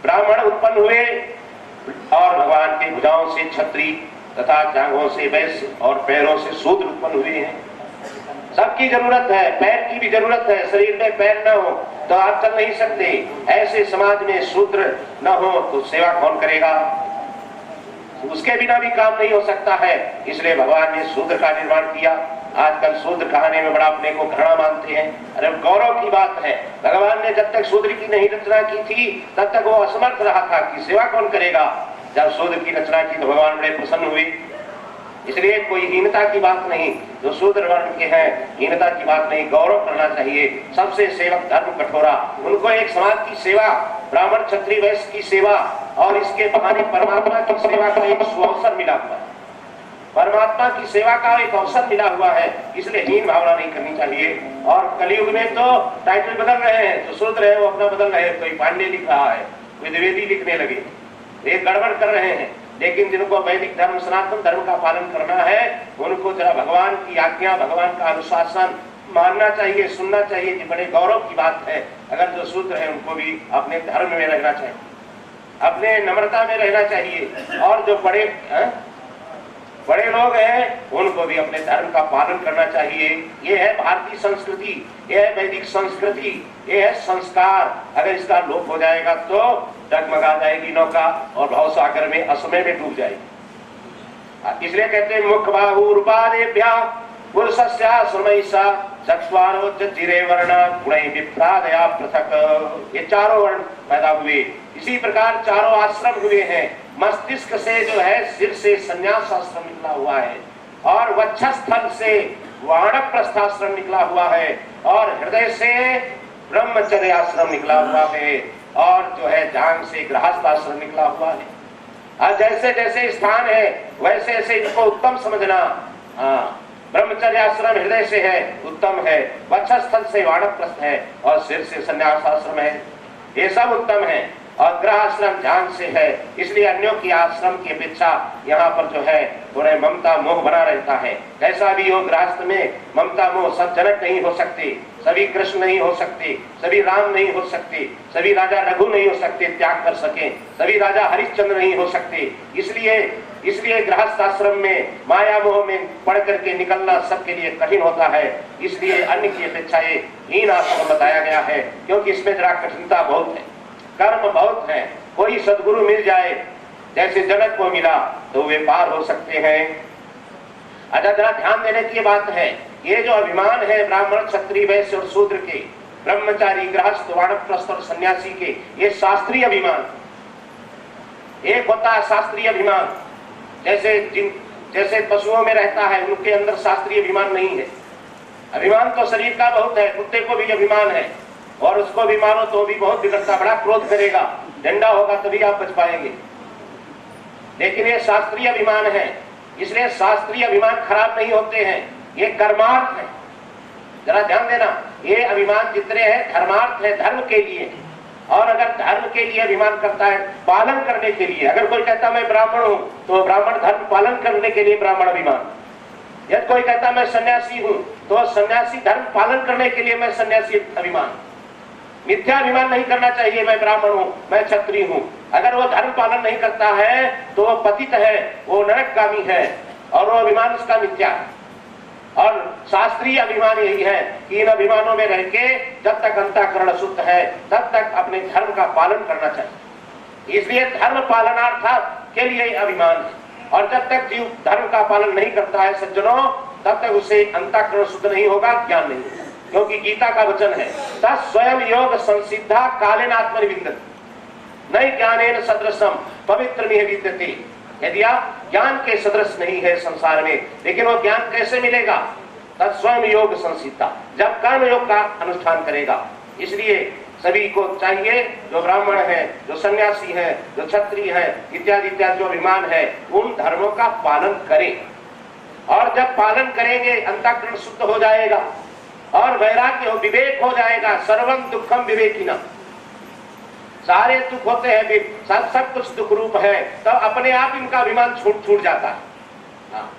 ब्राह्मण उत्पन्न हुए, और भगवान के भुजाओं से क्षत्रिय तथा जांघों से वैश्य और पैरों से शूद्र उत्पन्न हुए हैं। सबकी जरूरत है, पैर की भी जरूरत है। शरीर में पैर न हो तो आप चल नहीं सकते। ऐसे समाज में शूद्र न हो तो सेवा कौन करेगा? उसके बिना भी काम नहीं हो सकता है। इसलिए भगवान ने शूद्र का निर्माण किया। आजकल शूद्र कहने में बड़ा अपने को घृणा मानते हैं। अरे गौरव की बात है, भगवान ने जब तक शूद्र की नहीं रचना की थी तब तक वो असमर्थ रहा था कि सेवा कौन करेगा। जब शूद्र की रचना की तो भगवान बड़े प्रसन्न हुए। इसलिए कोई हीनता की बात नहीं, जो शूद्र वर्ण के हैं, हीनता की बात नहीं, गौरव करना चाहिए। सबसे सेवक धर्म कठोरा, उनको एक समाज की सेवा, ब्राह्मण क्षत्रिय वैश्य की सेवा, और इसके बहाने परमात्मा की सेवा का एक अवसर मिला हुआ है। परमात्मा की सेवा का एक अवसर मिला हुआ है, इसलिए हीन भावना नहीं करनी चाहिए। और कलयुग में तो टाइटल बदल रहे हैं, जो शूद्र है वो अपना बदल रहे हैं। कोई पांडे लिख रहा है, कोई द्विवेदी लिखने लगे, ये गड़बड़ कर रहे हैं। लेकिन जिनको वैदिक धर्म, सनातन धर्म का पालन करना है, उनको जरा भगवान की आज्ञा, भगवान का अनुशासन मानना चाहिए, सुनना चाहिए। कि बड़े गौरव की बात है। अगर जो शूद्र है उनको भी अपने धर्म में रहना चाहिए, अपने नम्रता में रहना चाहिए। और जो बड़े लोग हैं उनको भी अपने धर्म का पालन करना चाहिए। ये है भारतीय संस्कृति, ये है वैदिक संस्कृति, ये है संस्कार। अगर इसका लोप हो जाएगा तो डगमगा जाएगी नौका और भवसागर में असमय में डूब जाएगी। इसलिए कहते हैं मुख बाहुरुपादेभ्या पुरुषस्या समयसा चत्वारो जगतिरे वर्णा गुणै विप्रादया पृथक। ये चारों वर्ण पैदा हुए। इसी प्रकार चारों आश्रम हुए हैं। मस्तिष्क से जो है, सिर से संन्यास आश्रम निकला हुआ है, और वक्षस्थल से वानप्रस्थाश्रम निकला हुआ है, और हृदय से ब्रह्मचर्य आश्रम निकला हुआ है, और जो है जांघ से गृहस्थ आश्रम निकला हुआ है। और जैसे जैसे स्थान है वैसे ऐसे इनको उत्तम समझना। ब्रह्मचर्य आश्रम हृदय से है, उत्तम है। वक्षस्थल से वानप्रस्थ है, और सिर से संन्यास आश्रम है, ये सब उत्तम है। और ग्रह आश्रम जांघ से है। इसलिए अन्यों की आश्रम की अपेक्षा यहाँ पर जो है थोड़े ममता मोह बना रहता है। कैसा भी हो, गृहस्थ में ममता मोह, सब जनक नहीं हो सकते, सभी कृष्ण नहीं हो सकते, सभी राम नहीं हो सकते, सभी राजा रघु नहीं हो सकते त्याग कर सके, सभी राजा हरिश्चंद्र नहीं हो सकते। इसलिए गृहस्थ आश्रम में माया मोह में पढ़ करके निकलना सबके लिए कठिन होता है। इसलिए अन्य की अपेक्षा ये हीन आश्रम बताया गया है, क्योंकि इसमें जरा कठिनता बहुत है, कर्म बहुत है। कोई सदगुरु मिल जाए जैसे जनक को मिला तो वे पार हो सकते हैं। अच्छा, जरा ध्यान देने की बात है, ये जो अभिमान है ब्राह्मण क्षत्रिय वैश्य और शूद्र के, ब्रह्मचारी गृहस्थ वानप्रस्थ और सन्यासी के, ये शास्त्रीय अभिमान। एक होता है शास्त्रीय अभिमान, जैसे पशुओं में रहता है, उनके अंदर शास्त्रीय अभिमान नहीं है। अभिमान तो शरीर का बहुत है, कुत्ते को भी अभिमान है, और उसको भी मारो तो भी बहुत बिगड़ता, बड़ा क्रोध करेगा, डंडा होगा तभी आप बच पाएंगे। लेकिन ये शास्त्रीय अभिमान है, इसलिए शास्त्रीय अभिमान खराब नहीं होते हैं, ये कर्मार्थ है। जरा ध्यान देना, ये अभिमान जितने हैं धर्मार्थ है, धर्म के लिए। और अगर धर्म के लिए अभिमान करता है, पालन करने के लिए, अगर कोई कहता मैं ब्राह्मण हूं तो ब्राह्मण धर्म पालन करने के लिए ब्राह्मण अभिमान। यदि कोई कहता मैं सन्यासी हूं तो सन्यासी धर्म पालन करने के लिए मैं सन्यासी अभिमान। मिथ्या अभिमान नहीं करना चाहिए, मैं ब्राह्मण हूं, मैं क्षत्रिय हूं। अगर वो धर्म पालन नहीं करता है तो वो पतित है, वो नरकगामी है, और वो अभिमान उसका मिथ्या है। और शास्त्रीय अभिमान यही है कि इन अभिमानों में रह के जब तक अंतःकरण शुद्ध है तब तक अपने धर्म का पालन करना चाहिए। इसलिए धर्म पालनार्थ के लिए अभिमान है, और जब तक जीव धर्म का पालन नहीं करता है सज्जनों, तब तक उसे अंतःकरण शुद्ध नहीं होगा, ज्ञान नहीं होगा। क्योंकि गीता का वचन है, तत् स्वयं योग संसिद्धा कालेन आत्मनिविन्दति नई ज्ञानेन सदृशम पवित्रमिह विद्यते। यदि आप ज्ञान के सदृश नहीं है संसार में, लेकिन वो ज्ञान कैसे मिलेगा? तत् स्वयं योग संसिद्धा, जब कर्म योग का अनुष्ठान करेगा। इसलिए सभी को चाहिए, जो ब्राह्मण है, जो सन्यासी है, जो क्षत्रिय है, इत्यादि इत्यादि जो अभिमान है, उन धर्मों का पालन करें। और जब पालन करेंगे अंतःकरण शुद्ध हो जाएगा और वैराग्य हो, विवेक हो जाएगा। सर्वं दुखम विवेकिना, सारे दुख होते हैं, सब कुछ दुख रूप है, तब अपने आप इनका अभिमान छूट जाता है। हाँ,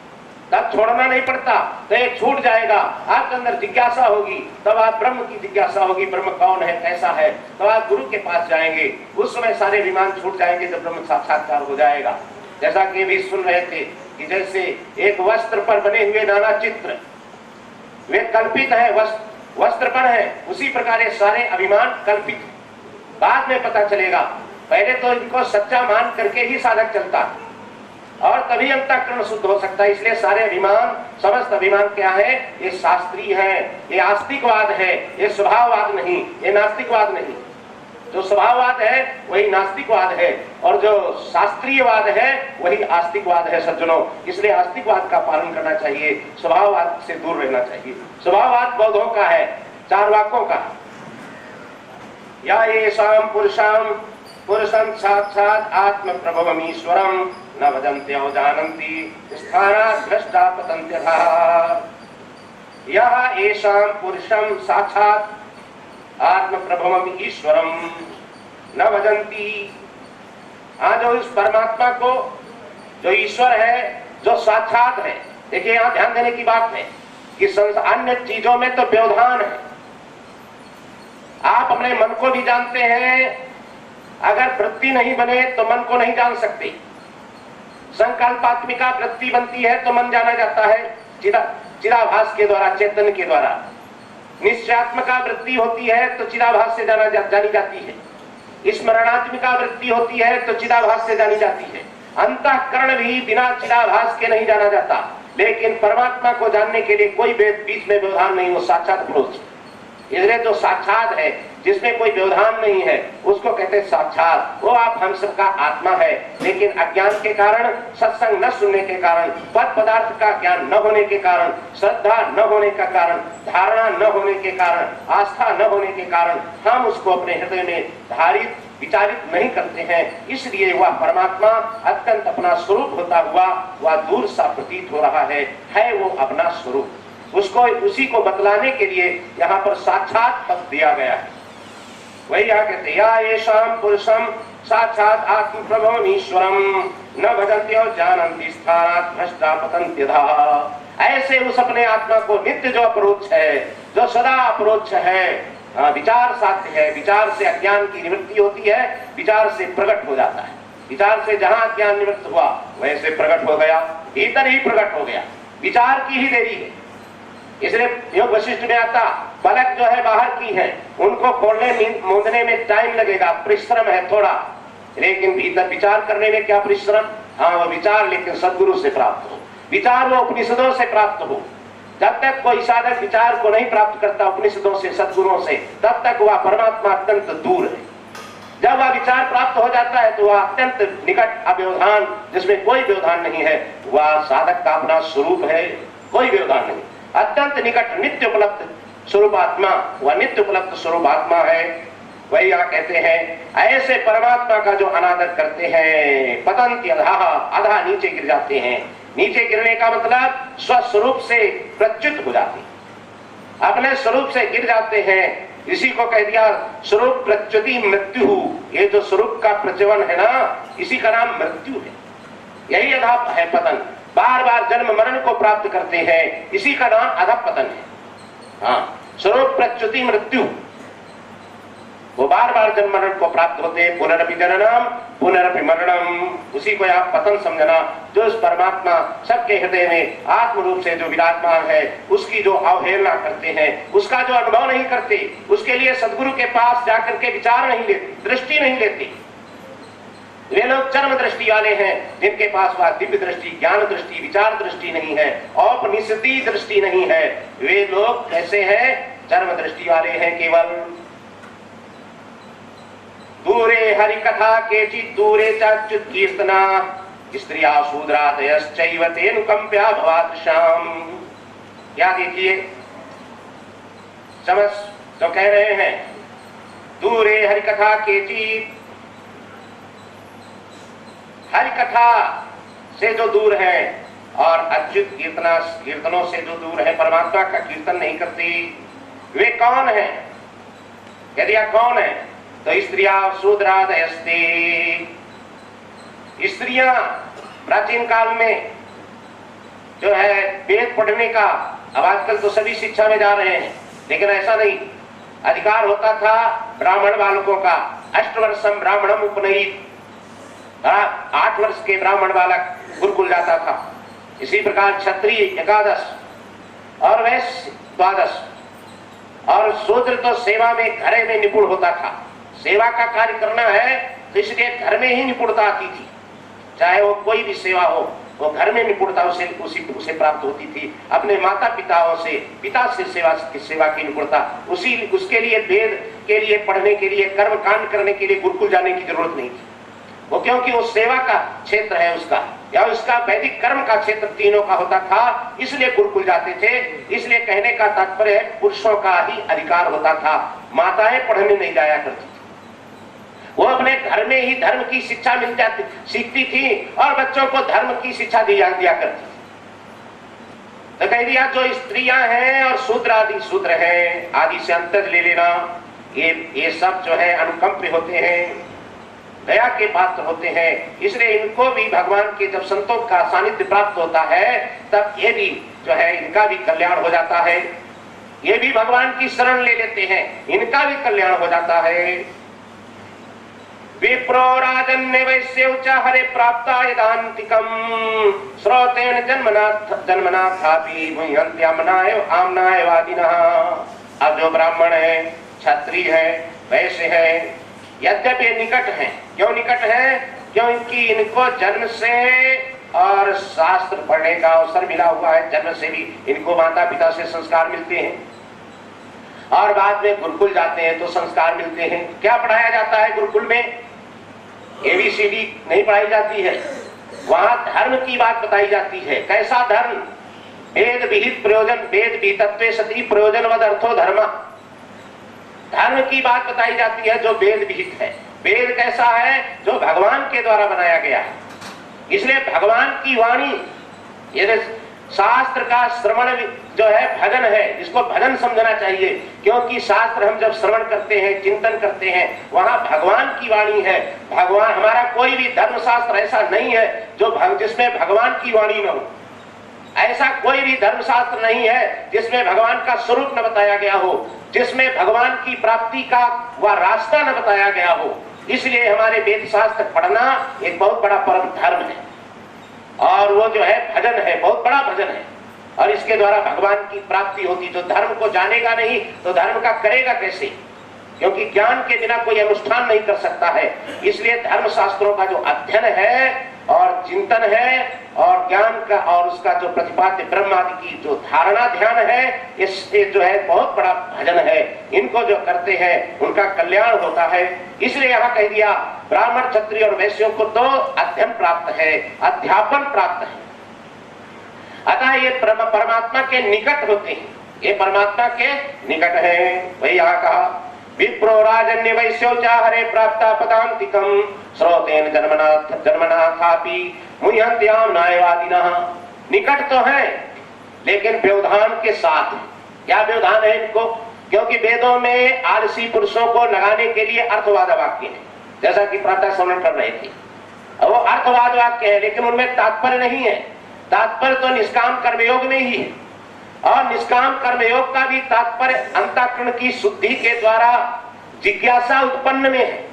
तब छोड़ना नहीं पड़ता, तो ये छूट जाएगा। आपके अंदर जिज्ञासा होगी, तब आप ब्रह्म की जिज्ञासा होगी, ब्रह्म कौन है, कैसा है, तो आप गुरु के पास जाएंगे। उस समय सारे अभिमान छूट जाएंगे जब ब्रह्म साक्षात्कार हो जाएगा। जैसा कि भी सुन रहे थे कि जैसे एक वस्त्र पर बने हुए नाना चित्र वे कल्पित है, वस्त्र पर है, उसी प्रकार ये सारे अभिमान कल्पित। बाद में पता चलेगा, पहले तो इनको सच्चा मान करके ही साधक चलता है और तभी अंतःकरण शुद्ध हो सकता है। इसलिए सारे अभिमान, समस्त अभिमान क्या है? ये शास्त्रीय है, ये आस्तिकवाद है, ये स्वभाववाद नहीं, ये नास्तिकवाद नहीं। जो स्वभाववाद है वही नास्तिकवाद है, और जो शास्त्रीयवाद है वही आस्तिकवाद है सज्जनों। इसलिए आस्तिकवाद का पालन करना चाहिए, स्वभाववाद से दूर रहना चाहिए। स्वभाववाद बौद्धों का है, चार्वाकों का। या येषां पुरुषं साक्षात् आत्म प्रभवमीश्वरं न भजन्ते जानन्ति स्थानात् भ्रष्टा पतन्त्यथः। यः येषां पुरुषं साक्षात् आत्म प्रभवम ईश्वरम न भजन्ति। हाँ, जो इस परमात्मा को, जो ईश्वर है, जो साक्षात है। देखिए यहाँ ध्यान देने की बात है कि अन्य चीजों में तो व्यवधान है। आप अपने मन को भी जानते हैं, अगर वृत्ति नहीं बने तो मन को नहीं जान सकते। संकल्पात्मिका वृत्ति बनती है तो मन जाना जाता है चिदाभास के द्वारा, चेतन के द्वारा। निश्चयात्मिका वृत्ति होती है तो चिदाभास से जानी जाती है। स्मरणात्मिका वृत्ति होती है तो चिदाभास से जानी जाती है। अंतःकरण भी बिना चिदाभास के नहीं जाना जाता, लेकिन परमात्मा को जानने के लिए कोई बीच में व्यवधान नहीं, वो साक्षात पुरुष। इसलिए जो साक्षात है, जिसमें कोई व्यवधान नहीं है, उसको कहते हैं साक्षात। वो आप हम सबका आत्मा है, लेकिन अज्ञान के कारण, सत्संग न सुनने के कारण, पद पदार्थ का ज्ञान न होने के कारण, श्रद्धा न होने का कारण, धारणा न होने के कारण, आस्था न होने के कारण हम उसको अपने हृदय में धारित विचारित नहीं करते हैं। इसलिए वह परमात्मा अत्यंत अपना स्वरूप होता हुआ वह दूर सा प्रतीत हो रहा है वो अपना स्वरूप। उसको, उसी को बतलाने के लिए यहाँ पर साक्षात पद दिया गया है। वही यहाँ कहते हैं, या येषां पुरुषं साक्षात् आत्म प्रभवम् ईश्वरं न भजन्ति और जानन्ति स्थानात् भ्रष्टा पतन्त्यथः। ऐसे उस अपने आत्मा को नित्य जो अप्रोच है, जो सदा अप्रोच है, विचार साध्य है, विचार से अज्ञान की निवृत्ति होती है, विचार से प्रकट हो जाता है। विचार से जहाँ अज्ञान निवृत्त हुआ वैसे प्रकट हो गया, भीतर ही प्रकट हो गया। विचार की ही देरी है। इसलिए योग वशिष्ठ में आता, पलक जो है बाहर की है, उनको खोलने मूंदने में टाइम लगेगा, परिश्रम है थोड़ा, लेकिन भीतर विचार करने में क्या परिश्रम? हाँ, वो विचार लेकिन सदगुरु से प्राप्त हो, विचार वो उपनिषदों से प्राप्त हो। जब तक कोई साधक विचार को नहीं प्राप्त करता उपनिषदों से, सदगुरुओं से, तब तक वह परमात्मा अत्यंत दूर है। जब वह विचार प्राप्त हो जाता है तो वह अत्यंत निकट अव्यवधान, जिसमें कोई व्यवधान नहीं है, वह साधक का अपना स्वरूप है, कोई व्यवधान नहीं, अत्यंत निकट नित्य उपलब्ध स्वरूप आत्मा, वह नित्य उपलब्ध स्वरूप आत्मा है। वही यहाँ कहते हैं, ऐसे परमात्मा का जो अनादर करते हैं, पतंति अधः, अधः नीचे गिर जाते हैं। नीचे गिरने का मतलब स्वस्वरूप से प्रच्युत हो जाते हैं, अपने स्वरूप से गिर जाते हैं। इसी को कह दिया स्वरूप प्रच्युति मृत्यु। ये जो स्वरूप का प्रचवन है ना, इसी का नाम मृत्यु है, यही अधः है पतन। बार बार जन्म मरण को प्राप्त करते हैं, इसी का नाम अधः पतन है। हाँ, स्वरूप प्रच्युति मृत्यु, वो बार बार जन्म मरण को प्राप्त होते हैं। पुनरपि जननम पुनरपि मरणम, उसी को आप पतन समझना। जो उस परमात्मा सबके हृदय में आत्म रूप से जो विराजमान है, उसकी जो अवहेलना करते हैं, उसका जो अनुभव नहीं करते, उसके लिए सदगुरु के पास जाकर के विचार नहीं लेते, दृष्टि नहीं लेते, वे लोग चरम दृष्टि वाले हैं, जिनके पास वह दिव्य दृष्टि, ज्ञान दृष्टि, विचार दृष्टि नहीं है, औपनिषदी दृष्टि नहीं है। वे लोग कैसे हैं? चरम दृष्टि वाले हैं। केवल दूरे हरि कथा केचित् दूरे चाच्युत कीर्तना स्त्रिया शूद्रादयश्चैव तेनुकंप्या भवादृशाम। क्या देखिए, समझ तो कह रहे हैं, दूरे हरि कथा केचित्, हरि कथा से जो दूर है और अच्युत कीर्तनों से जो दूर है, परमात्मा का कीर्तन नहीं करती, वे कौन है? यदि कौन है तो स्त्रियां शूद्रादयस्ते, स्त्रियां प्राचीन काल में जो है वेद पढ़ने का, अब आजकल तो सभी शिक्षा में जा रहे हैं, लेकिन ऐसा नहीं, अधिकार होता था ब्राह्मण बालकों का। 8 वर्षम ब्राह्मणम उपनयित, 8 वर्ष के ब्राह्मण बालक गुरुकुल जाता था। इसी प्रकार क्षत्रिय 11 और वैश्य 12, और शूद्र तो सेवा में घरे में निपुण होता था। सेवा का कार्य करना है तो इसलिए घर में ही निपुणता आती थी, चाहे वो कोई भी सेवा हो, वो घर में निपुणता उसे प्राप्त होती थी। अपने माता पिताओं से, पिता से सेवा की निपुणता, उसके लिए वेद के लिए पढ़ने के लिए, कर्म कांड करने के लिए गुरुकुल जाने की जरूरत नहीं थी। वो क्योंकि वो सेवा का क्षेत्र है उसका, या उसका वैदिक कर्म का क्षेत्र तीनों का होता था, इसलिए गुरुकुल जाते थे। इसलिए कहने का तात्पर्य है, पुरुषों का ही अधिकार होता था, माताएं पढ़ने नहीं जाया करती थी। वो अपने घर में ही धर्म की शिक्षा सीखती थी और बच्चों को धर्म की शिक्षा दिया करती थी। तो कह दिया जो स्त्रियां हैं और शूद्र आदि, शूद्र हैं आदि से अंतर ले लेना, ये सब जो है अनुकंप होते हैं, दया के पात्र होते हैं। इसलिए इनको भी भगवान के जब संतों का सानिध्य प्राप्त होता है, तब ये भी जो है इनका भी कल्याण हो जाता है। ये भी भगवान की शरण ले लेते हैं, इनका भी कल्याण हो जाता है। विप्रो राजन्य वैश्यौच हरे प्राप्ता यदान्तिकम श्रोतेन जन्मनाथापि मुह्यन्त्यामनाय आमनाय वादिनः। अब जो ब्राह्मण है, क्षत्रिय है, वैश्य है, यद्यपि निकट है, क्यों निकट है? क्योंकि इनको जन्म से और शास्त्र पढ़ने का अवसर मिला हुआ है, जन्म से भी इनको माता पिता से संस्कार मिलते हैं, और बाद में गुरुकुल जाते हैं तो संस्कार मिलते हैं। क्या पढ़ाया जाता है गुरुकुल में? ABCD नहीं पढ़ाई जाती है, वहां धर्म की बात बताई जाती है। कैसा धर्म? वेद विहित प्रयोजन, वेद विहितत्वे सति प्रयोजनवद अर्थो धर्म, धर्म की बात बताई जाती है जो वेद विहित है। वेद कैसा है? जो भगवान के द्वारा बनाया गया है। इसलिए भगवान की वाणी, ये शास्त्र का श्रवण जो है भजन है, इसको भजन समझना चाहिए, क्योंकि शास्त्र हम जब श्रवण करते हैं, चिंतन करते हैं, वहां भगवान की वाणी है। भगवान, हमारा कोई भी धर्म शास्त्र ऐसा नहीं है जो जिसमें भगवान की वाणी न हो। ऐसा कोई भी धर्म शास्त्र नहीं है जिसमें भगवान का स्वरूप न बताया गया हो, जिसमें भगवान की प्राप्ति का वह रास्ता न बताया गया हो। इसलिए हमारे वेद शास्त्र पढ़ना एक बहुत बड़ा परम धर्म है, और वो जो है भजन है, बहुत बड़ा भजन है, और इसके द्वारा भगवान की प्राप्ति होती। जो धर्म को जानेगा नहीं तो धर्म का करेगा कैसे? क्योंकि ज्ञान के बिना कोई अनुष्ठान नहीं कर सकता है। इसलिए धर्म शास्त्रों का जो अध्ययन है और चिंतन है और ज्ञान का और उसका जो प्रतिपाद्य ब्रह्म आदि की जो धारणा ध्यान है, इससे जो है बहुत बड़ा भजन है। इनको जो करते हैं उनका कल्याण होता है। इसलिए यहाँ कह दिया ब्राह्मण क्षत्रिय और वैश्यों को तो अध्ययन प्राप्त है, अध्यापन प्राप्त है। अतः ये परमात्मा के निकट होते हैं, ये परमात्मा के निकट है। वही यहाँ कहा विप्रो राजन्य वैश्यो च हरे प्राप्ता पदांतिकम श्रोतेन जन्मनाथापि मुह्यन्त्याम न्यायवादिनः। निकट तो है लेकिन व्यवधान के साथ। क्या व्यवधान है इनको? क्योंकि वेदों में आलसी पुरुषों को लगाने के लिए अर्थवाद वाक्य है, जैसा कि प्रातः श्रवण कर रहे थे। वो अर्थवाद वाक्य है लेकिन उनमें तात्पर्य नहीं है। तात्पर्य तो निष्काम कर्मयोग में ही है, और निष्काम कर्मयोग का भी तात्पर्य अंतःकरण की शुद्धि के द्वारा जिज्ञासा उत्पन्न में है,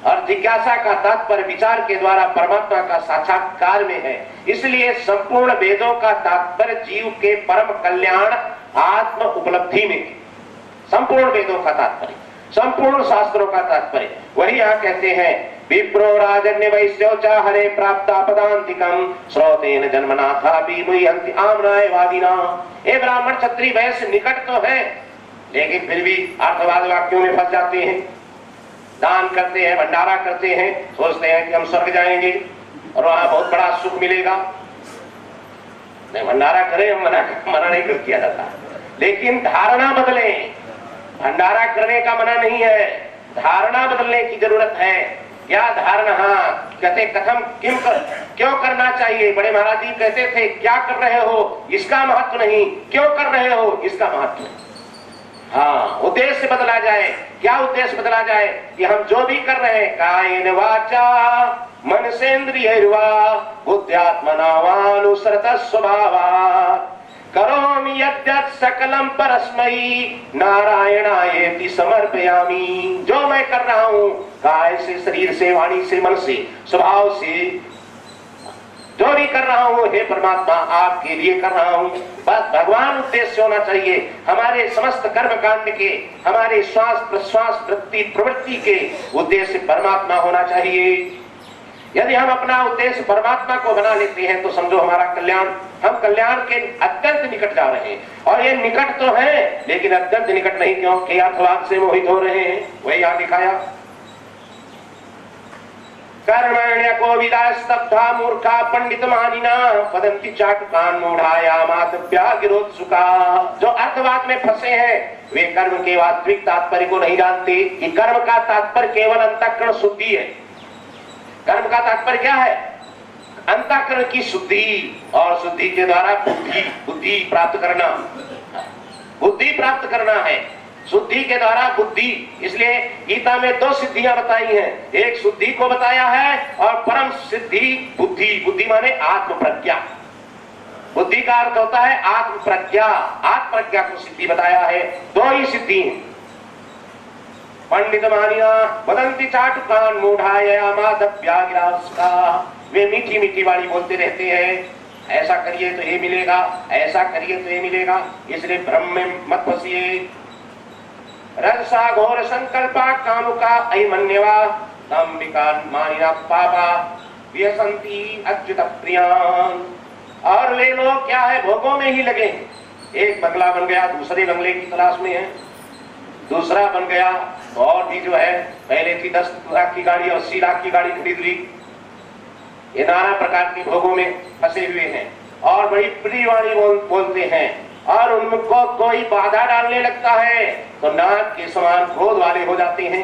और जिज्ञासा का तात्पर्य विचार के द्वारा परमात्मा का साक्षात्कार में है। इसलिए संपूर्ण वेदों का तात्पर्य जीव के परम कल्याण आत्म उपलब्धि में है। संपूर्ण वेदों का तात्पर्य, संपूर्ण शास्त्रों का तात्पर्य वही यहाँ कहते हैं विप्रो राजन्य वैश्यो च हरे प्राप्ता पदांतिकम श्रोतेन जन्मनाथापि मुह्यन्ति आम्नायवादिना। ये ब्राह्मण क्षत्रिय वैश्य निकट तो है लेकिन फिर भी अर्थवाद वाक्यों में फंस जाते हैं। दान करते हैं, भंडारा करते हैं, सोचते हैं कि हम स्वर्ग जाएंगे और वहां बहुत बड़ा सुख मिलेगा। नहीं, भंडारा करें, हम मना नहीं कर किया जाता, लेकिन धारणा बदले। भंडारा करने का मना नहीं है, धारणा बदलने की जरूरत है। क्या धारणा? हाँ, कहते कथम क्यों करना चाहिए। बड़े महाराज जी कहते थे क्या कर रहे हो इसका महत्व नहीं, क्यों कर रहे हो इसका महत्व। हाँ, उद्देश्य बदला जाए। क्या उद्देश्य बदला जाए कि हम जो भी कर रहे हैं कायेन वाचा मनसेन्द्रियैर्वा बुद्ध्यात्मना वानुसृत स्वभावात् करोमि यद्यत् सकलम परस्मै नारायणायेति समर्पयामि। जो मैं कर रहा हूँ काय से, शरीर से, वाणी से, मन से, स्वभाव से, जो भी कर रहा हूँ हे परमात्मा आपके लिए कर रहा हूँ। बस भगवान उद्देश्य होना चाहिए हमारे समस्त कर्म कांड के, हमारे श्वास प्रश्वास वृत्ति प्रवृत्ति के उद्देश्य परमात्मा होना चाहिए। यदि हम अपना उद्देश्य परमात्मा को बना लेते हैं तो समझो हमारा कल्याण, हम कल्याण के अत्यंत निकट जा रहे हैं। और ये निकट तो है लेकिन अत्यंत निकट नहीं, क्योंकि अर्थवाद से मोहित हो रहे हैं। वही यहाँ दिखाया कर्मण्य को विदा स्तब्धा मूर्खा पंडित मानिना पदंती चाटुकान मूढ़ाया मातव्या गिरोत्सुका। जो अर्थवाद में फंसे हैं वे कर्म के वास्तविक तात्पर्य को नहीं जानते कि कर्म का तात्पर्य केवल अंतःकरण शुद्धि है। कर्म का तात्पर्य क्या है? अंतःकरण की शुद्धि, और शुद्धि के द्वारा बुद्धि प्राप्त करना, बुद्धि प्राप्त करना है। शुद्धि के द्वारा बुद्धि। इसलिए गीता में दो सिद्धियां बताई हैं, एक शुद्धि को बताया है और परम सिद्धि बुद्धि। बुद्धि माने आत्म प्रज्ञा। बुद्धि का अर्थ होता है आत्म प्रज्ञा। आत्म प्रज्ञा को सिद्धि बताया है। दो ही सिद्धि हैं। पंडित मानिया वदंती चाटुकान मूढ़ाया माधव्यागिरास्का। वे मीठी मीठी वाली बोलते रहते हैं, ऐसा करिए तो ये मिलेगा, ऐसा करिए तो ये मिलेगा, इसलिए भ्रम में मत फंसिए। रजसा घोर संकल्पा कामुका अहिमन्यवा अंबिका मानिना पापा व्यसंती अच्युत प्रियान। और वे लोग क्या है, भोगों में ही लगे। एक बंगला बन गया, दूसरे बंगले की तलाश में है, दूसरा बन गया और भी जो है, पहले थी 10 लाख की गाड़ी और 80 लाख की गाड़ी खरीद ली। ये नाना प्रकार के भोगों में फंसे हुए हैं और बड़ी प्रिय वाणी बोलते हैं, और उनको कोई बाधा डालने लगता है तो नाक के समान क्रोध वाले हो जाते हैं।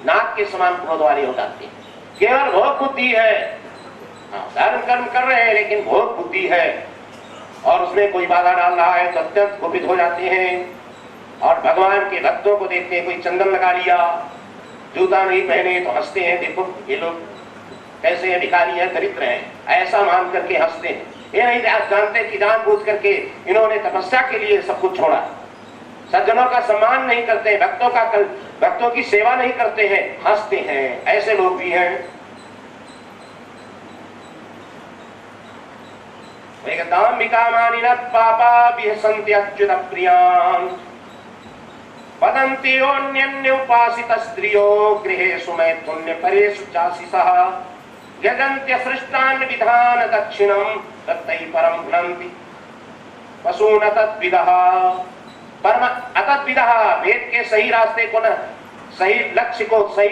नाक के समान क्रोध वाले हो जाते हैं। केवल भोग बुद्धि है। धर्म कर्म कर रहे हैं लेकिन भोग बुद्धि है, और उसमें कोई बाधा डाल रहा है तो अत्यंत कुपित हो जाते हैं। और भगवान के भक्तों को देखते हैं, कोई चंदन लगा लिया, जूता नहीं पहने तो हंसते हैं, देखो ये लोग कैसे है, भिखारी है, दरिद्र है, ऐसा मान करके हंसते हैं। ये नहीं जानते कि जानबूझ करके इन्होंने तपस्या के लिए सब कुछ छोड़ा। सज्जनों का सम्मान नहीं करते, भक्तों की सेवा नहीं करते हैं, हंसते हैं। ऐसे लोग भी हैं। दाम्भिका मानिनः पापा विहसन्ति अच्युत प्रियान् वदन्ति ओन्यन्योपासित स्त्रियो गृहेषु मैथुन्य परेषु चाशिषः यजन्त्य सृष्टान् विधान दक्षिणं तत्तै परम घ्नन्ति पशून् अतद्विदः। परम अतद्विदः, वेद के सही रास्ते को न, सही लक्ष्य को, सही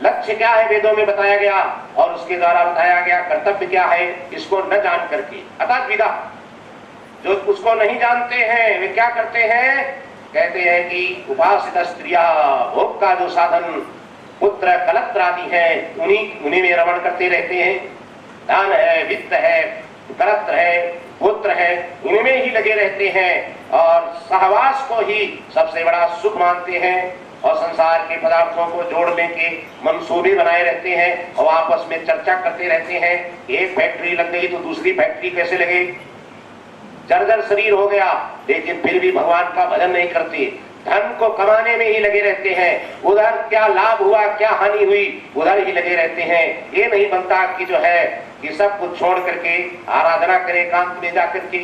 लक्ष्य क्या है वेदों में बताया गया और उसके द्वारा बताया गया कर्तव्य क्या है, इसको न जान करके अतद्विदः, जो उसको नहीं जानते हैं वे क्या करते हैं, कहते हैं कि उपासित स्त्रिया, भोग का जो साधन पुत्र कलत्र आदि है उन्हीं में रमण करते रहते हैं। धन है, वित्त है, कलत्र है, पुत्र है, इनमें ही लगे रहते हैं और सहवास को ही सबसे बड़ा सुख मानते हैं और संसार के पदार्थों को जोड़ने के मंसूबे बनाए रहते हैं और आपस में चर्चा करते रहते हैं। एक फैक्ट्री लग गई तो दूसरी फैक्ट्री कैसे लगे, जर्जर शरीर हो गया, लेकिन फिर भी भगवान का भजन नहीं करते, धन को कमाने में ही लगे रहते हैं। उधर क्या लाभ हुआ, क्या हानि हुई, उधर ही लगे रहते हैं। ये नहीं बनता कि जो है कि सब कुछ छोड़ करके आराधना करें एकांत में जाकर के।